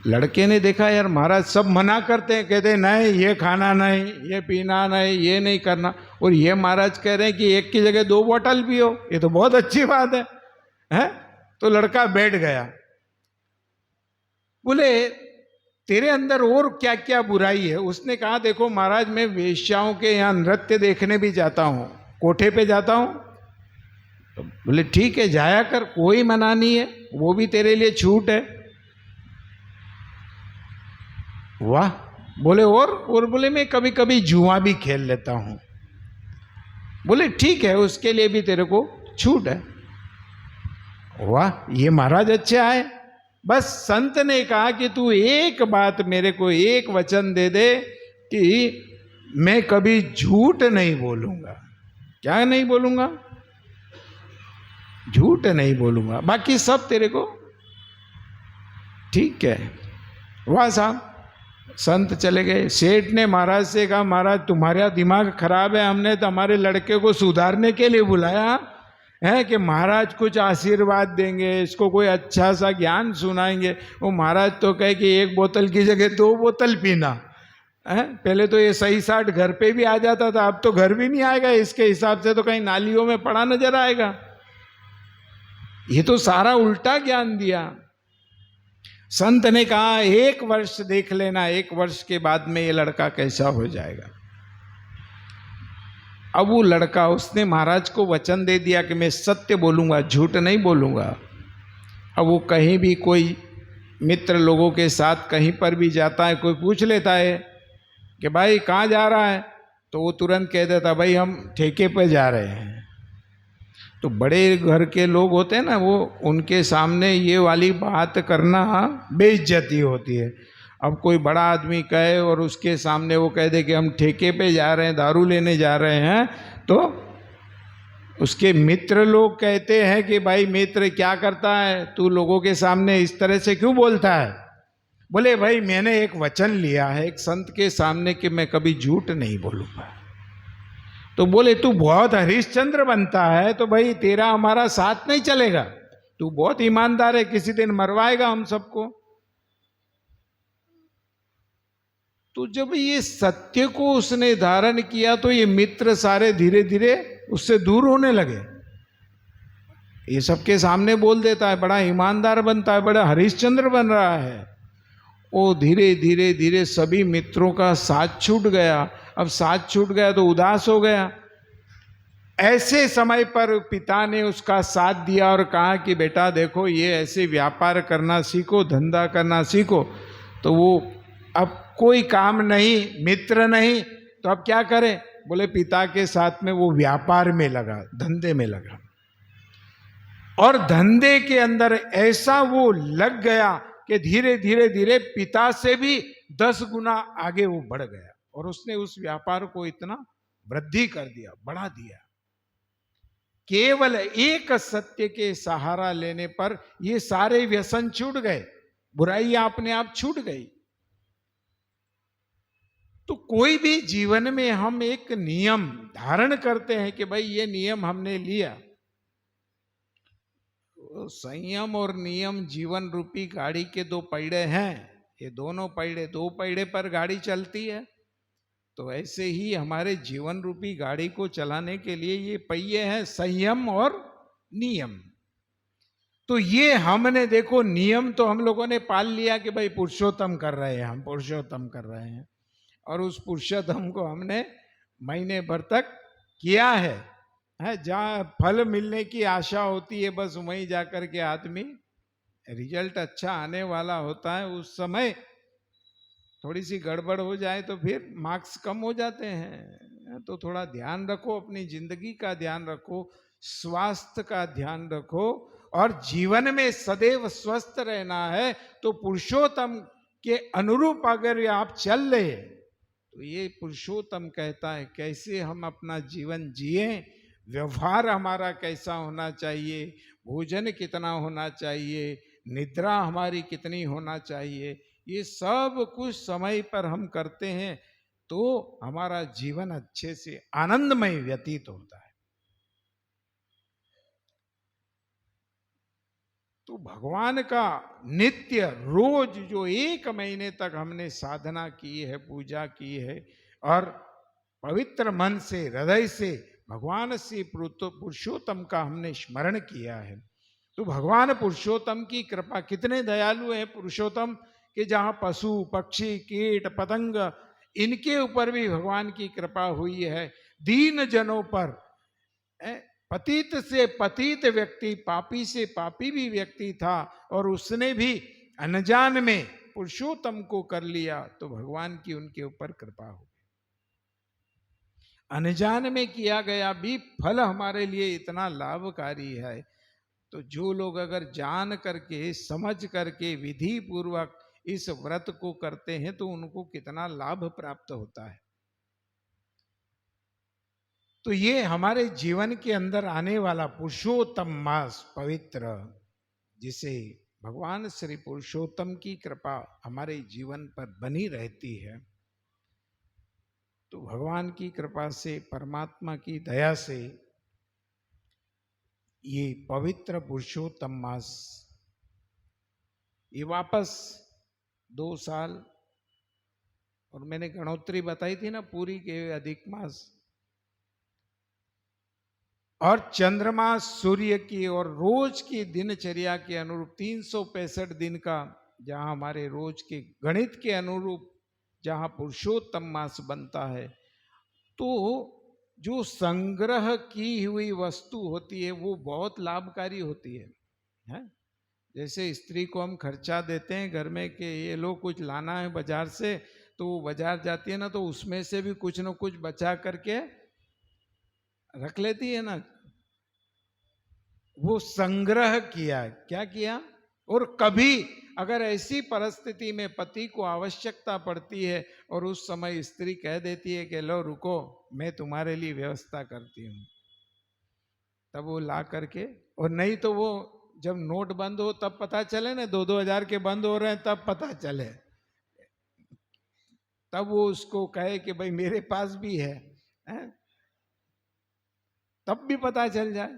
लड़के ने देखा यार महाराज सब मना करते हैं, कहते हैं नहीं ये खाना नहीं, ये पीना नहीं, ये नहीं करना, और ये महाराज कह रहे हैं कि एक की जगह 2 बोतल पियो, ये तो बहुत अच्छी बात है, हैं? तो लड़का बैठ गया। बोले तेरे अंदर और क्या क्या बुराई है? उसने कहा देखो महाराज मैं वेश्याओं के यहाँ नृत्य देखने भी जाता हूँ, कोठे पे जाता हूँ। तो बोले ठीक है जाया कर, कोई मना नहीं है, वो भी तेरे लिए छूट है। वाह। बोले और बोले मैं कभी कभी जुआ भी खेल लेता हूं। बोले ठीक है उसके लिए भी तेरे को छूट है। वाह, ये महाराज अच्छे आए। बस संत ने कहा कि तू एक बात मेरे को, एक वचन दे दे कि मैं कभी झूठ नहीं बोलूंगा। क्या नहीं बोलूंगा? झूठ नहीं बोलूंगा, बाकी सब तेरे को ठीक है। वाह साहब, संत चले गए। सेठ ने महाराज से कहा, महाराज तुम्हारा दिमाग खराब है, हमने तो हमारे लड़के को सुधारने के लिए बुलाया है कि महाराज कुछ आशीर्वाद देंगे, इसको कोई अच्छा सा ज्ञान सुनाएंगे। वो महाराज तो कहे कि एक बोतल की जगह 2 बोतल पीना है। पहले तो ये सही साठ घर पे भी आ जाता था, अब तो घर भी नहीं आएगा। इसके हिसाब से तो कहीं नालियों में पड़ा नजर आएगा। ये तो सारा उल्टा ज्ञान दिया। संत ने कहा 1 वर्ष देख लेना, 1 वर्ष के बाद में ये लड़का कैसा हो जाएगा। अब वो लड़का, उसने महाराज को वचन दे दिया कि मैं सत्य बोलूंगा, झूठ नहीं बोलूंगा। अब वो कहीं भी कोई मित्र लोगों के साथ कहीं पर भी जाता है, कोई पूछ लेता है कि भाई कहाँ जा रहा है, तो वो तुरंत कह देता भाई हम ठेके पे जा रहे हैं। तो बड़े घर के लोग होते हैं ना, वो उनके सामने ये वाली बात करना बेइज्जती होती है। अब कोई बड़ा आदमी कहे और उसके सामने वो कह दे कि हम ठेके पे जा रहे हैं, दारू लेने जा रहे हैं, तो उसके मित्र लोग कहते हैं कि भाई मित्र क्या करता है, तू लोगों के सामने इस तरह से क्यों बोलता है। बोले भाई मैंने एक वचन लिया है एक संत के सामने कि मैं कभी झूठ नहीं बोलूँगा। तो बोले तू बहुत हरिश्चंद्र बनता है, तो भाई तेरा हमारा साथ नहीं चलेगा, तू बहुत ईमानदार है, किसी दिन मरवाएगा हम सबको। तो जब ये सत्य को उसने धारण किया तो ये मित्र सारे धीरे धीरे उससे दूर होने लगे। ये सबके सामने बोल देता है, बड़ा ईमानदार बनता है, बड़ा हरिश्चंद्र बन रहा है। वो धीरे धीरे धीरे सभी मित्रों का साथ छूट गया। अब साथ छूट गया तो उदास हो गया। ऐसे समय पर पिता ने उसका साथ दिया और कहा कि बेटा देखो ये ऐसे व्यापार करना सीखो, धंधा करना सीखो। तो वो अब कोई काम नहीं, मित्र नहीं, तो अब क्या करें। बोले पिता के साथ में वो व्यापार में लगा, धंधे में लगा, और धंधे के अंदर ऐसा वो लग गया कि धीरे धीरे धीरे पिता से भी 10 गुना आगे वो बढ़ गया। और उसने उस व्यापार को इतना वृद्धि कर दिया, बढ़ा दिया। केवल एक सत्य के सहारा लेने पर ये सारे व्यसन छूट गए, बुराइयां अपने आप छूट गई। तो कोई भी जीवन में हम एक नियम धारण करते हैं कि भाई ये नियम हमने लिया। संयम और नियम जीवन रूपी गाड़ी के 2 पहिए हैं। ये दोनों पहिए, 2 पहिए पर गाड़ी चलती है। तो ऐसे ही हमारे जीवन रूपी गाड़ी को चलाने के लिए ये पहिए हैं, संयम और नियम। तो ये हमने देखो नियम तो हम लोगों ने पाल लिया कि भाई पुरुषोत्तम कर रहे हैं, हम पुरुषोत्तम कर रहे हैं, और उस पुरुषोत्तम को हमने महीने भर तक किया है। जहाँ फल मिलने की आशा होती है बस वहीं जाकर के आदमी, रिजल्ट अच्छा आने वाला होता है, उस समय थोड़ी सी गड़बड़ हो जाए तो फिर मार्क्स कम हो जाते हैं। तो थोड़ा ध्यान रखो, अपनी जिंदगी का ध्यान रखो, स्वास्थ्य का ध्यान रखो, और जीवन में सदैव स्वस्थ रहना है। तो पुरुषोत्तम के अनुरूप अगर आप चल रहे तो ये पुरुषोत्तम कहता है कैसे हम अपना जीवन जिए, व्यवहार हमारा कैसा होना चाहिए, भोजन कितना होना चाहिए, निद्रा हमारी कितनी होना चाहिए, ये सब कुछ समय पर हम करते हैं तो हमारा जीवन अच्छे से आनंदमय व्यतीत होता है। तो भगवान का नित्य रोज जो 1 महीने तक हमने साधना की है, पूजा की है, और पवित्र मन से, हृदय से भगवान से पुरुषोत्तम का हमने स्मरण किया है, तो भगवान पुरुषोत्तम की कृपा, कितने दयालु है पुरुषोत्तम कि जहाँ पशु पक्षी कीट पतंग इनके ऊपर भी भगवान की कृपा हुई है। दीन जनों पर, पतित से पतित व्यक्ति, पापी से पापी भी व्यक्ति था, और उसने भी अनजान में पुरुषोत्तम को कर लिया तो भगवान की उनके ऊपर कृपा हो। अनजान में किया गया भी फल हमारे लिए इतना लाभकारी है। तो जो लोग अगर जान करके, समझ करके, विधि पूर्वक इस व्रत को करते हैं तो उनको कितना लाभ प्राप्त होता है। तो ये हमारे जीवन के अंदर आने वाला पुरुषोत्तम मास पवित्र, जिसे भगवान श्री पुरुषोत्तम की कृपा हमारे जीवन पर बनी रहती है, तो भगवान की कृपा से, परमात्मा की दया से ये पवित्र पुरुषोत्तम मास ये वापस 2 साल, और मैंने गणोत्री बताई थी ना पूरी के अधिक मास, और चंद्रमा सूर्य की और रोज की दिनचर्या के अनुरूप 365 दिन का, जहां हमारे रोज के गणित के अनुरूप जहां पुरुषोत्तम मास बनता है, तो जो संग्रह की हुई वस्तु होती है वो बहुत लाभकारी होती है? जैसे स्त्री को हम खर्चा देते हैं घर में कि ये लो कुछ लाना है बाजार से, तो वो बाजार जाती है ना, तो उसमें से भी कुछ न कुछ बचा करके रख लेती है ना। वो संग्रह किया, क्या किया। और कभी अगर ऐसी परिस्थिति में पति को आवश्यकता पड़ती है और उस समय स्त्री कह देती है कि लो रुको, मैं तुम्हारे लिए व्यवस्था करती हूँ, तब वो ला करके, और नहीं तो वो जब नोट बंद हो तब पता चले ना, 2-2 हज़ार के बंद हो रहे हैं तब पता चले, तब वो उसको कहे कि भाई मेरे पास भी है, तब भी पता चल जाए।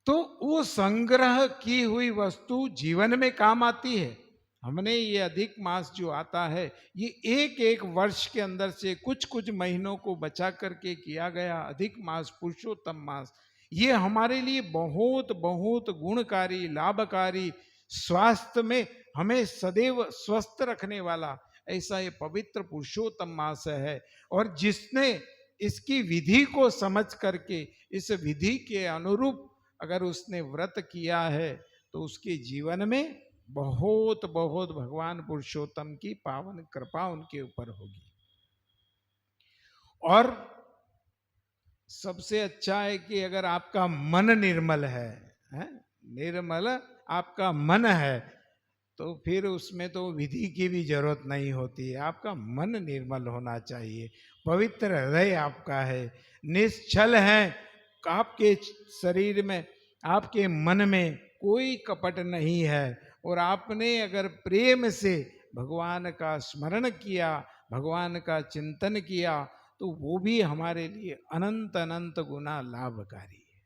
तो वो संग्रह की हुई वस्तु जीवन में काम आती है। हमने ये अधिक मास जो आता है, ये एक एक वर्ष के अंदर से कुछ कुछ महीनों को बचा करके किया गया अधिक मास, पुरुषोत्तम मास, ये हमारे लिए बहुत बहुत गुणकारी, लाभकारी, स्वास्थ्य में हमें सदैव स्वस्थ रखने वाला ऐसा ये पवित्र पुरुषोत्तम मास है। और जिसने इसकी विधि को समझ करके इस विधि के अनुरूप अगर उसने व्रत किया है, तो उसके जीवन में बहुत बहुत भगवान पुरुषोत्तम की पावन कृपा उनके ऊपर होगी। और सबसे अच्छा है कि अगर आपका मन निर्मल है, निर्मल आपका मन है, तो फिर उसमें तो विधि की भी जरूरत नहीं होती है। आपका मन निर्मल होना चाहिए, पवित्र हृदय आपका है, निश्चल है, आपके शरीर में, आपके मन में कोई कपट नहीं है, और आपने अगर प्रेम से भगवान का स्मरण किया, भगवान का चिंतन किया, तो वो भी हमारे लिए अनंत अनंत गुना लाभकारी है।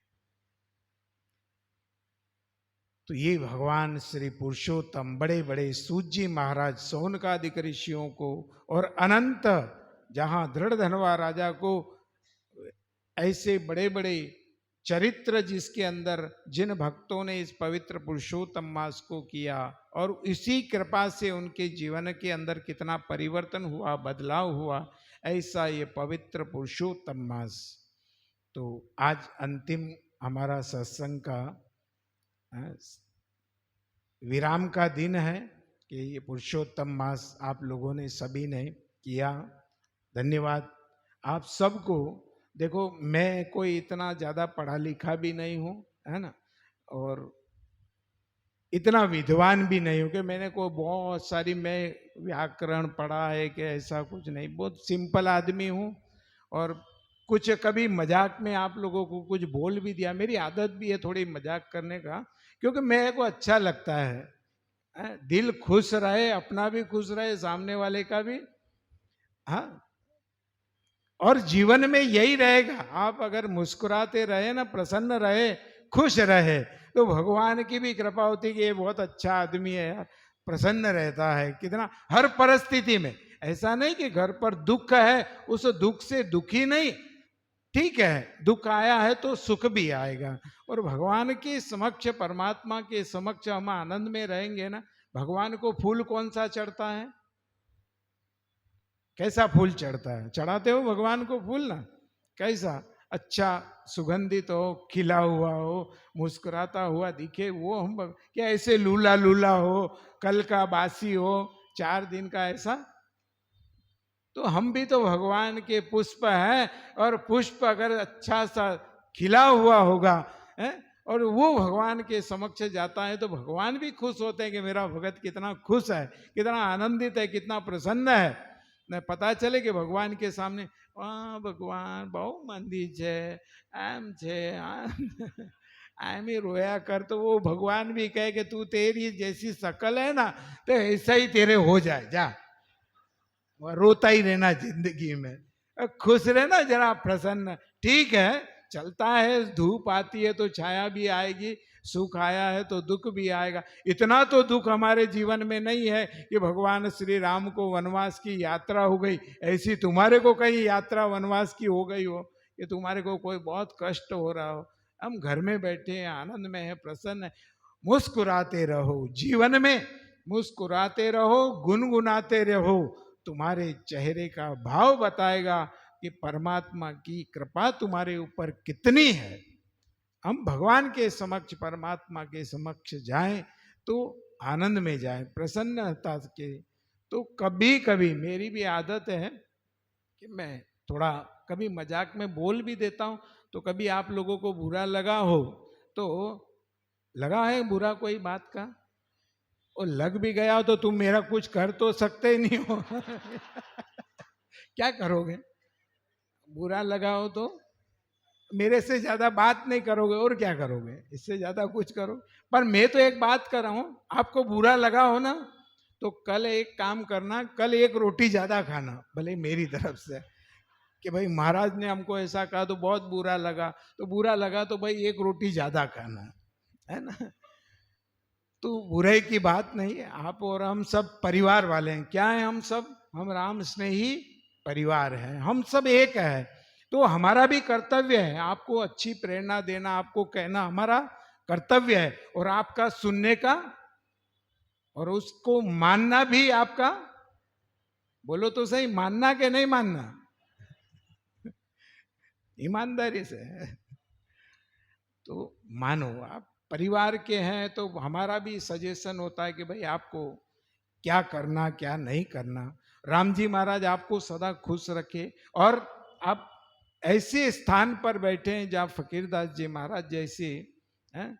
तो ये भगवान श्री पुरुषोत्तम बड़े बड़े सूजी महाराज सौनकादिक ऋषियों को, और अनंत जहां दृढ़ धनवा राजा को, ऐसे बड़े बड़े चरित्र जिसके अंदर जिन भक्तों ने इस पवित्र पुरुषोत्तम मास को किया, और इसी कृपा से उनके जीवन के अंदर कितना परिवर्तन हुआ, बदलाव हुआ, ऐसा ये पवित्र पुरुषोत्तम मास। तो आज अंतिम हमारा सत्संग का विराम का दिन है कि ये पुरुषोत्तम मास आप लोगों ने सभी ने किया। धन्यवाद आप सबको। देखो मैं कोई इतना ज़्यादा पढ़ा लिखा भी नहीं हूँ, है ना, और इतना विद्वान भी नहीं हूँ कि मैंने को बहुत सारी मैं व्याकरण पढ़ा है कि ऐसा कुछ नहीं, बहुत सिंपल आदमी हूँ। और कुछ कभी मजाक में आप लोगों को कुछ बोल भी दिया, मेरी आदत भी है थोड़ी मजाक करने का, क्योंकि मेरे को अच्छा लगता है, दिल खुश रहे, अपना भी खुश रहे, सामने वाले का भी। हाँ, और जीवन में यही रहेगा, आप अगर मुस्कुराते रहे ना, प्रसन्न रहे, खुश रहे, तो भगवान की भी कृपा होती कि ये बहुत अच्छा आदमी है यार, प्रसन्न रहता है कितना हर परिस्थिति में। ऐसा नहीं कि घर पर दुख है उस दुख से दुखी नहीं, ठीक है, दुख आया है तो सुख भी आएगा, और भगवान के समक्ष, परमात्मा के समक्ष हम आनंद में रहेंगे ना। भगवान को फूल कौन सा चढ़ता है, कैसा फूल चढ़ता है, चढ़ाते हो भगवान को फूल ना, कैसा अच्छा सुगंधित हो, खिला हुआ हो, मुस्कुराता हुआ दिखे, वो हम क्या ऐसे लूला लूला हो, कल का बासी हो, 4 दिन का ऐसा। तो हम भी तो भगवान के पुष्प हैं, और पुष्प अगर अच्छा सा खिला हुआ होगा है, और वो भगवान के समक्ष जाता है, तो भगवान भी खुश होते हैं कि मेरा भगत कितना खुश है, कितना आनंदित है, कितना प्रसन्न है। ने पता चले कि भगवान के सामने भगवान बहु मंदिर है, एम है, आय में रोया कर, तो वो भगवान भी कहे कि तू तेरी जैसी शकल है ना, तो ऐसा ही तेरे हो जाए, जा रोता ही रहना जिंदगी में, खुश रहना जरा, प्रसन्न। ठीक है, चलता है, धूप आती है तो छाया भी आएगी, सुख आया है तो दुख भी आएगा। इतना तो दुख हमारे जीवन में नहीं है कि भगवान श्री राम को वनवास की यात्रा हो गई, ऐसी तुम्हारे को कहीं यात्रा वनवास की हो गई हो कि तुम्हारे को कोई बहुत कष्ट हो रहा हो। हम घर में बैठे हैं, आनंद में है, प्रसन्न है, मुस्कुराते रहो, जीवन में मुस्कुराते रहो, गुनगुनाते रहो। तुम्हारे चेहरे का भाव बताएगा कि परमात्मा की कृपा तुम्हारे ऊपर कितनी है। हम भगवान के समक्ष, परमात्मा के समक्ष जाएं तो आनंद में जाएं, प्रसन्नता के। तो कभी कभी मेरी भी आदत है कि मैं थोड़ा कभी मजाक में बोल भी देता हूं, तो कभी आप लोगों को बुरा लगा हो तो, लगा है बुरा कोई बात का, और लग भी गया हो तो तुम मेरा कुछ कर तो सकते ही नहीं हो। क्या करोगे? बुरा लगा हो तो मेरे से ज्यादा बात नहीं करोगे, और क्या करोगे? इससे ज्यादा कुछ करो। पर मैं तो एक बात कर रहा हूं, आपको बुरा लगा हो ना, तो कल एक काम करना, कल एक रोटी ज्यादा खाना, भले मेरी तरफ से, कि भाई महाराज ने हमको ऐसा कहा तो बहुत बुरा लगा, तो बुरा लगा तो भाई एक रोटी ज्यादा खाना, है ना। तो बुराई की बात नहीं है, आप और हम सब परिवार वाले हैं। क्या है हम सब? हम राम स्नेही परिवार हैं, हम सब एक है। तो हमारा भी कर्तव्य है आपको अच्छी प्रेरणा देना, आपको कहना हमारा कर्तव्य है, और आपका सुनने का और उसको मानना भी आपका। बोलो तो सही, मानना के नहीं मानना? ईमानदारी से। तो मानो, आप परिवार के हैं तो हमारा भी सजेशन होता है कि भाई आपको क्या करना क्या नहीं करना। राम जी महाराज आपको सदा खुश रखे, और आप ऐसे स्थान पर बैठे हैं जहाँ फकीरदास जी महाराज जैसे हैं,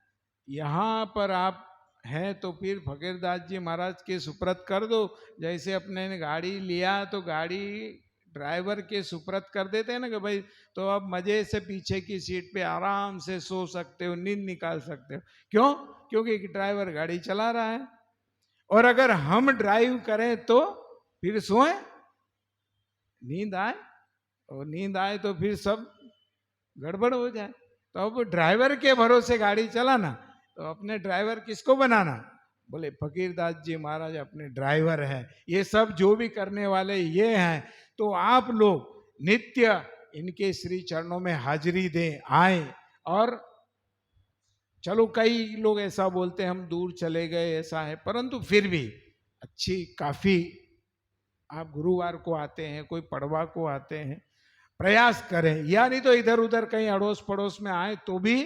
यहाँ पर आप हैं तो फिर फकीरदास जी महाराज के सुप्रत कर दो। जैसे अपने ने गाड़ी लिया तो गाड़ी ड्राइवर के सुप्रत कर देते हैं ना कि भाई, तो अब मजे से पीछे की सीट पे आराम से सो सकते हो, नींद निकाल सकते हो। क्यों? क्योंकि ड्राइवर गाड़ी चला रहा है। और अगर हम ड्राइव करें तो फिर सोए, नींद आए, और नींद आए तो फिर सब गड़बड़ हो जाए। तो अब ड्राइवर के भरोसे गाड़ी चलाना, तो अपने ड्राइवर किसको बनाना? बोले फकीरदास जी महाराज अपने ड्राइवर हैं, ये सब जो भी करने वाले ये हैं। तो आप लोग नित्य इनके श्री चरणों में हाजिरी दें, आए। और चलो कई लोग ऐसा बोलते हैं हम दूर चले गए, ऐसा है, परंतु फिर भी अच्छी काफी, आप गुरुवार को आते हैं, कोई पड़वा को आते हैं, प्रयास करें, या नहीं तो इधर उधर कहीं अड़ोस पड़ोस में आए तो भी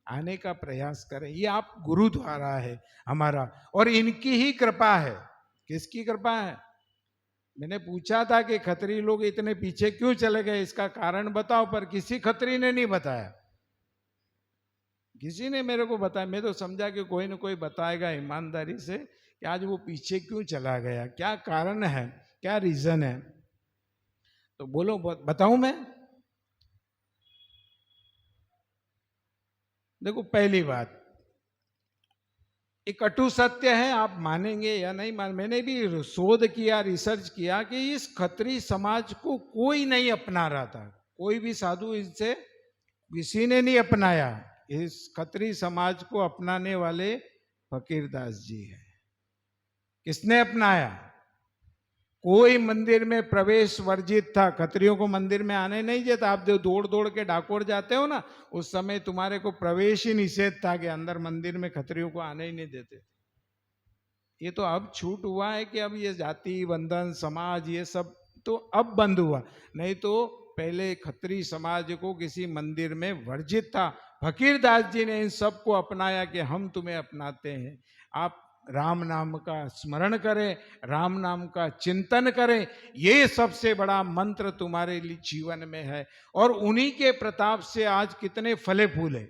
आने का प्रयास करें। ये आप गुरुद्वारा है हमारा, और इनकी ही कृपा है। किसकी कृपा है? मैंने पूछा था कि खत्री लोग इतने पीछे क्यों चले गए, इसका कारण बताओ, पर किसी खत्री ने नहीं बताया, किसी ने मेरे को बताया। मैं तो समझा कि कोई ना कोई बताएगा ईमानदारी से कि आज वो पीछे क्यों चला गया, क्या कारण है, क्या रीजन है। तो बोलो, बताऊं मैं? देखो, पहली बात, एक कटु सत्य है, आप मानेंगे या नहीं मान, मैंने भी शोध किया, रिसर्च किया कि इस खत्री समाज को कोई नहीं अपना रहा था, कोई भी साधु इनसे किसी ने नहीं अपनाया। इस खत्री समाज को अपनाने वाले फकीरदास जी हैं। किसने अपनाया? कोई मंदिर में प्रवेश वर्जित था, खत्रियों को मंदिर में आने नहीं देता। आप जो दौड़ दौड़ के डाकोर जाते हो ना, उस समय तुम्हारे को प्रवेश ही निषेध था कि अंदर मंदिर में खत्रियों को आने ही नहीं देते। ये तो अब छूट हुआ है कि अब ये जाति बंधन समाज ये सब तो अब बंद हुआ, नहीं तो पहले खत्री समाज को किसी मंदिर में वर्जित था। फकीरदास जी ने इन सबको अपनाया कि हम तुम्हें अपनाते हैं, आप राम नाम का स्मरण करें, राम नाम का चिंतन करें, ये सबसे बड़ा मंत्र तुम्हारे लिए जीवन में है। और उन्हीं के प्रताप से आज कितने फले फूले,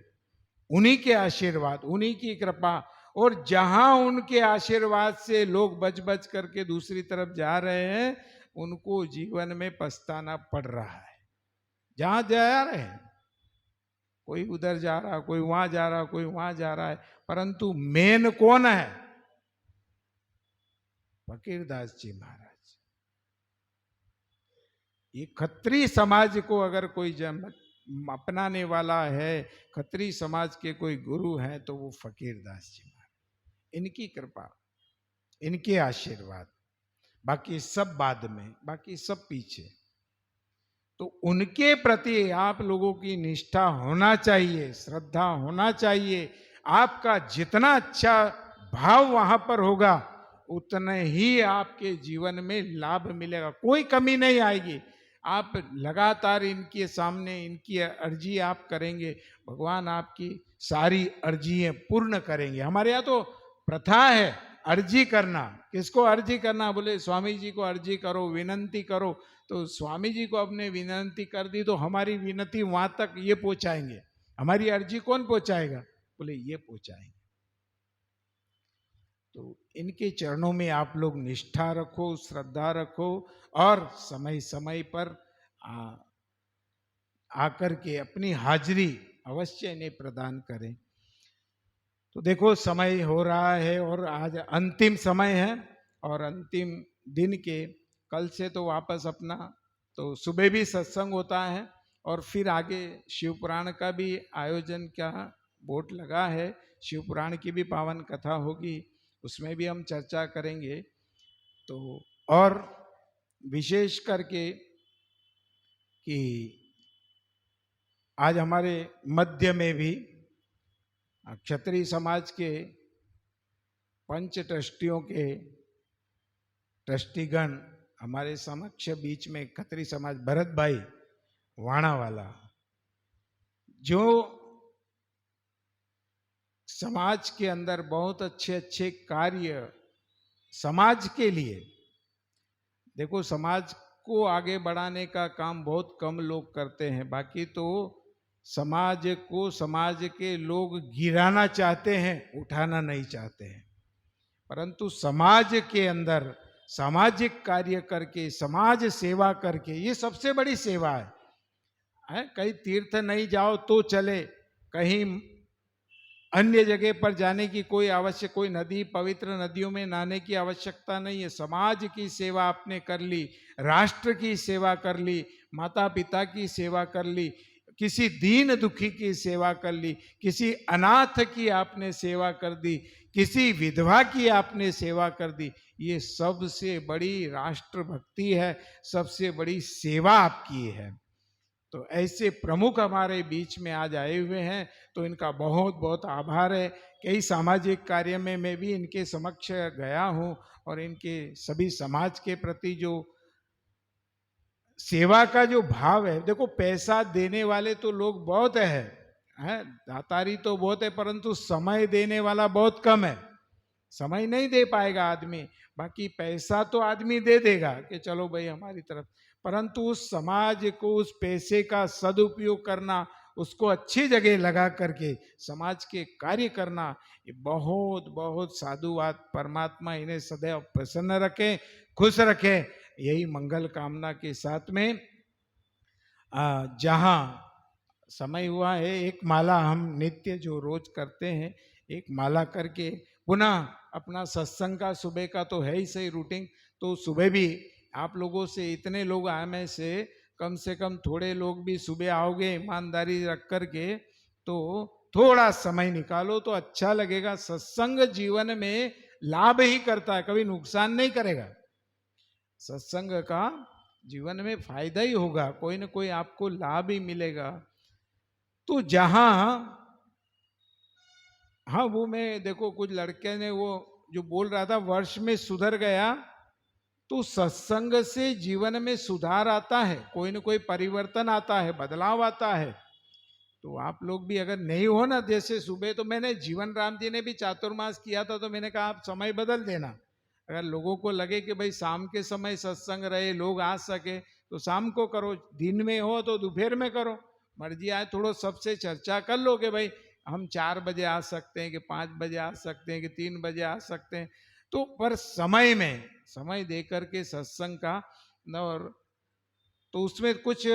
उन्हीं के आशीर्वाद, उन्हीं की कृपा। और जहां उनके आशीर्वाद से लोग बच बच करके दूसरी तरफ जा रहे हैं, उनको जीवन में पछताना पड़ रहा है। जहां जा रहे हैं कोई उधर जा रहा, कोई वहां जा रहा, कोई वहां जा रहा है, परंतु मेन कौन है? फकीरदास जी महाराज। ये खत्री समाज को अगर कोई अपनाने वाला है, खत्री समाज के कोई गुरु हैं, तो वो फकीरदास जी महाराज। इनकी कृपा, इनके आशीर्वाद, बाकी सब बाद में, बाकी सब पीछे। तो उनके प्रति आप लोगों की निष्ठा होना चाहिए, श्रद्धा होना चाहिए। आपका जितना अच्छा भाव वहां पर होगा, उतने ही आपके जीवन में लाभ मिलेगा, कोई कमी नहीं आएगी। आप लगातार इनके सामने इनकी अर्जी आप करेंगे, भगवान आपकी सारी अर्जियां पूर्ण करेंगे। हमारे यहाँ तो प्रथा है अर्जी करना। किसको अर्जी करना? बोले स्वामी जी को अर्जी करो, विनंती करो। तो स्वामी जी को अपने विनंती कर दी तो हमारी विनती वहां तक ये पहुंचाएंगे, हमारी अर्जी कौन पहुंचाएगा? बोले ये पहुंचाएंगे। तो इनके चरणों में आप लोग निष्ठा रखो, श्रद्धा रखो, और समय समय पर आकर के अपनी हाजिरी अवश्य इन्हें प्रदान करें। तो देखो समय हो रहा है और आज अंतिम समय है, और अंतिम दिन के कल से तो वापस अपना तो सुबह भी सत्संग होता है, और फिर आगे शिव पुराण का भी आयोजन का बोर्ड लगा है, शिव पुराण की भी पावन कथा होगी, उसमें भी हम चर्चा करेंगे। तो और विशेष करके कि आज हमारे मध्य में भी क्षत्रिय समाज के पंच ट्रस्टियों के ट्रस्टीगण हमारे समक्ष बीच में खत्री समाज भरत भाई वाणा वाला, जो समाज के अंदर बहुत अच्छे अच्छे कार्य समाज के लिए, देखो समाज को आगे बढ़ाने का काम बहुत कम लोग करते हैं, बाकी तो समाज को समाज के लोग गिराना चाहते हैं, उठाना नहीं चाहते हैं। परंतु समाज के अंदर सामाजिक कार्य करके, समाज सेवा करके, ये सबसे बड़ी सेवा है। कहीं तीर्थ नहीं जाओ तो चले, कहीं अन्य जगह पर जाने की कोई आवश्यक, कोई नदी, पवित्र नदियों में नहाने की आवश्यकता नहीं है। समाज की सेवा आपने कर ली, राष्ट्र की सेवा कर ली, माता पिता की सेवा कर ली, किसी दीन दुखी की सेवा कर ली, किसी अनाथ की आपने सेवा कर दी, किसी विधवा की आपने सेवा कर दी, ये सबसे बड़ी राष्ट्र भक्ति है, सबसे बड़ी सेवा आपकी है। तो ऐसे प्रमुख हमारे बीच में आज आए हुए हैं, तो इनका बहुत बहुत आभार है। कई सामाजिक कार्य में मैं भी इनके समक्ष गया हूँ, और इनके सभी समाज के प्रति जो सेवा का जो भाव है, देखो पैसा देने वाले तो लोग बहुत हैं, दातारी तो बहुत है, परंतु समय देने वाला बहुत कम है। समय नहीं दे पाएगा आदमी, बाकी पैसा तो आदमी दे देगा कि चलो भाई हमारी तरफ, परंतु उस समाज को, उस पैसे का सदुपयोग करना, उसको अच्छी जगह लगा करके समाज के कार्य करना, ये बहुत बहुत साधुवाद। परमात्मा इन्हें सदैव प्रसन्न रखे, खुश रखे, यही मंगल कामना के साथ में जहाँ समय हुआ है, एक माला हम नित्य जो रोज करते हैं, एक माला करके पुनः अपना सत्संग का सुबह का तो है ही सही रूटीन, तो सुबह भी आप लोगों से, इतने लोग आए में से कम थोड़े लोग भी सुबह आओगे ईमानदारी रख करके, तो थोड़ा समय निकालो तो अच्छा लगेगा। सत्संग जीवन में लाभ ही करता है, कभी नुकसान नहीं करेगा। सत्संग का जीवन में फायदा ही होगा, कोई ना कोई आपको लाभ ही मिलेगा। तो जहां हाँ, वो मैं देखो कुछ लड़के ने वो जो बोल रहा था वर्ष में सुधर गया, तो सत्संग से जीवन में सुधार आता है, कोई ना कोई परिवर्तन आता है, बदलाव आता है। तो आप लोग भी अगर नहीं हो ना, जैसे सुबह तो मैंने, जीवन राम जी ने भी चातुर्मास किया था, तो मैंने कहा आप समय बदल देना। अगर लोगों को लगे कि भाई शाम के समय सत्संग रहे, लोग आ सके, तो शाम को करो, दिन में हो तो दोपहर में करो, मर्जी आए। थोड़ा सबसे चर्चा कर लो कि भाई हम 4 बजे आ सकते हैं, कि 5 बजे आ सकते हैं, कि 3 बजे आ सकते हैं, तो पर समय में समय दे करके सत्संग का, और तो उसमें कुछ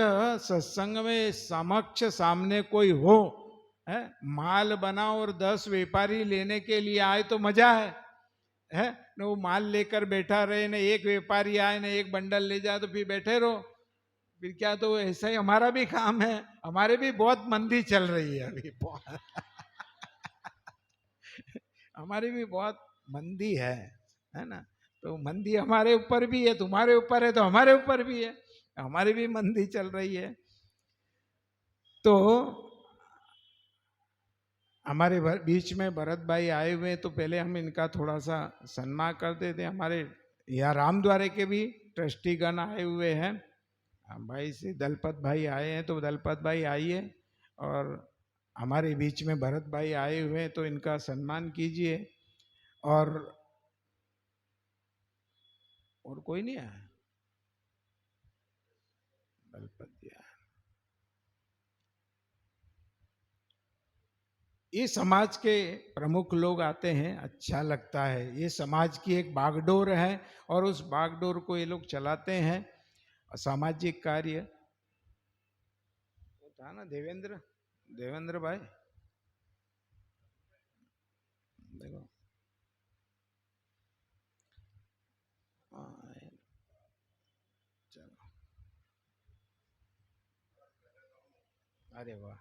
सत्संग में समक्ष सामने कोई हो, है माल बना और 10 व्यापारी लेने के लिए आए तो मजा है न, वो माल लेकर बैठा रहे, न एक व्यापारी आए न एक बंडल ले जाए तो फिर बैठे रहो, फिर क्या। तो ऐसा ही हमारा भी काम है, हमारे भी बहुत मंदी चल रही है अभी बहुत हमारी भी बहुत मंदी है ना। तो मंदी हमारे ऊपर भी है, तुम्हारे ऊपर है तो हमारे ऊपर भी है, हमारी भी मंदी चल रही है। तो हमारे बीच में भरत भाई आए हुए हैं, तो पहले हम इनका थोड़ा सा सम्मान करते थे। हमारे यहाँ रामद्वारे के भी ट्रस्टीगण आए हुए हैं, भाई से दलपत भाई आए हैं, तो दलपत भाई आइए, और हमारे बीच में भरत भाई आए हुए हैं, तो इनका सम्मान कीजिए। और कोई नहीं आया, दलपत जी आए। ये समाज के प्रमुख लोग आते हैं, अच्छा लगता है, ये समाज की एक बागडोर है और उस बागडोर को ये लोग चलाते हैं। सामाजिक कार्य वो था ना, देवेंद्र देवेंद्र भाई, देखो चलो, अरे वाह,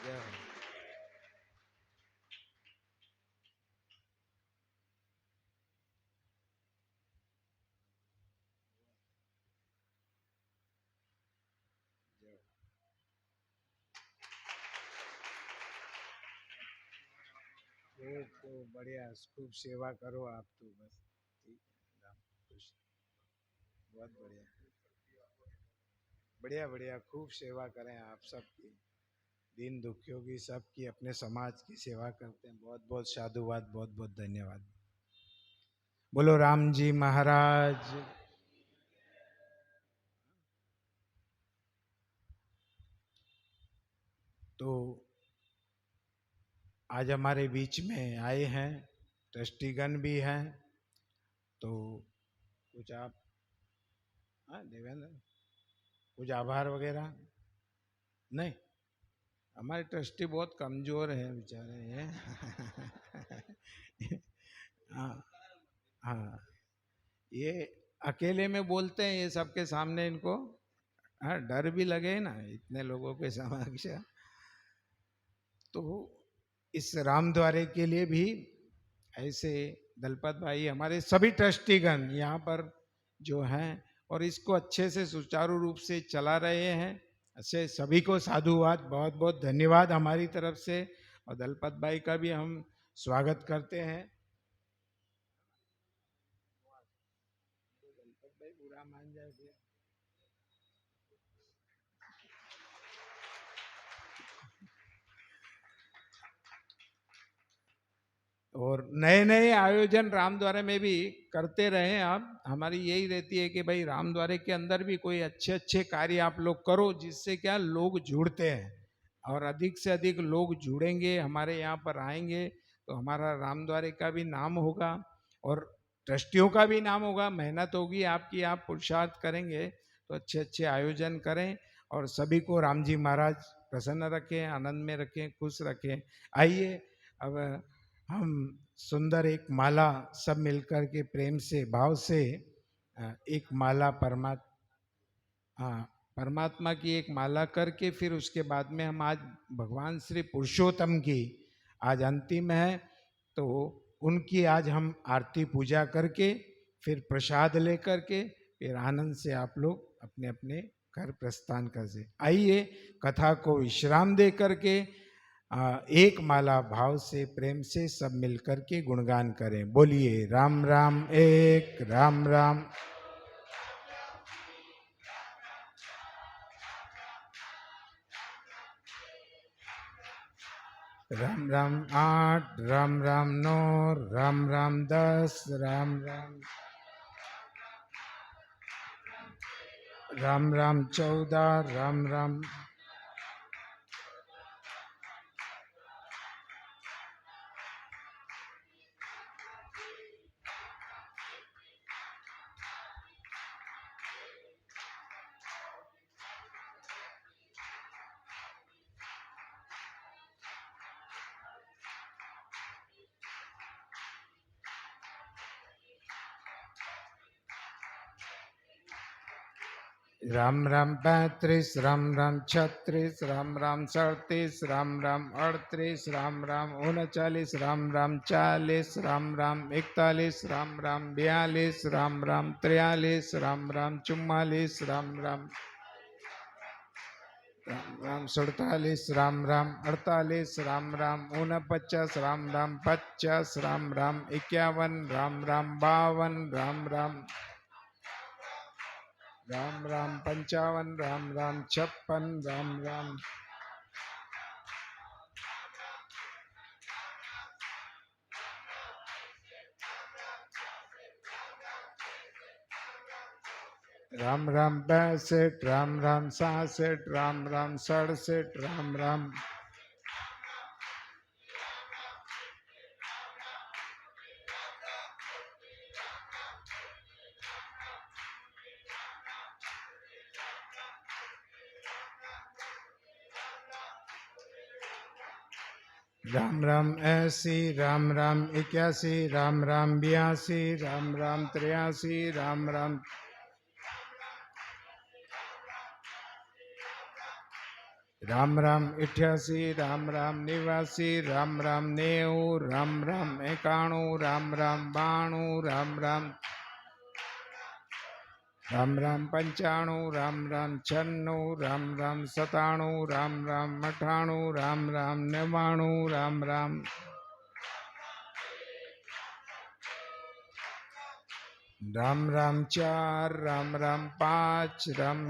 जय हो। तो बढ़िया, खूब सेवा करो आप तो, बस ठीक है, राम खुश, बहुत बढ़िया, बढ़िया बढ़िया, खूब सेवा करें आप सबकी, दीन दुखियों की, सबकी, अपने समाज की सेवा करते हैं। बहुत बहुत साधुवाद, बहुत बहुत धन्यवाद। बोलो राम जी महाराज। तो आज हमारे बीच में आए हैं, ट्रस्टीगण भी हैं, तो कुछ आप, हाँ देवेंद्र, कुछ आभार वगैरह नहीं, हमारे ट्रस्टी बहुत कमजोर हैं बेचारे हैं हाँ हाँ, ये अकेले में बोलते हैं, ये सबके सामने इनको, हाँ डर भी लगे ना इतने लोगों के समक्ष। तो इस रामद्वारे के लिए भी ऐसे दलपत भाई, हमारे सभी ट्रस्टीगण यहाँ पर जो हैं और इसको अच्छे से सुचारू रूप से चला रहे हैं, ऐसे सभी को साधुवाद, बहुत बहुत धन्यवाद हमारी तरफ से। और दलपत भाई का भी हम स्वागत करते हैं। दलपत भाई बुरा मान जाए फिर। और नए नए आयोजन रामद्वारे में भी करते रहे आप, हमारी यही रहती है कि भाई रामद्वारे के अंदर भी कोई अच्छे अच्छे कार्य आप लोग करो, जिससे क्या लोग जुड़ते हैं, और अधिक से अधिक लोग जुड़ेंगे, हमारे यहाँ पर आएंगे, तो हमारा रामद्वारे का भी नाम होगा और ट्रस्टियों का भी नाम होगा। मेहनत होगी आपकी, आप पुरुषार्थ करेंगे तो अच्छे अच्छे आयोजन करें, और सभी को राम जी महाराज प्रसन्न रखें, आनंद में रखें, खुश रखें। आइए अब हम सुंदर एक माला सब मिलकर के प्रेम से, भाव से एक माला हाँ, परमात्मा की एक माला करके, फिर उसके बाद में हम आज भगवान श्री पुरुषोत्तम की आज अंतिम है, तो उनकी आज हम आरती पूजा करके फिर प्रसाद लेकर के फिर आनंद से आप लोग अपने अपने घर प्रस्थान कर से। आइए कथा को विश्राम दे करके एक माला भाव से प्रेम से सब मिलकर के गुणगान करें। बोलिए राम राम एक, राम राम राम राम 8, राम राम 9, राम राम 10, राम राम 14, राम राम राम राम 35, राम राम 36, राम राम 37, राम राम 38, राम राम 39, राम राम 40, राम राम 41, राम राम 42, राम राम 43, राम राम 44, राम राम 47, राम राम 48, राम राम 49, राम राम 50, राम राम 51, राम राम 52, राम राम 55, राम राम 56, राम राम 62, राम राम 66, राम राम 67, राम राम 80, राम राम 81, राम राम 82, राम राम 83, राम राम 88, राम राम 89, राम राम 90, राम राम 91, राम राम 92, राम राम 95, राम राम 96, राम राम 97, राम राम 98, राम राम 99, राम राम 4, राम राम 5, राम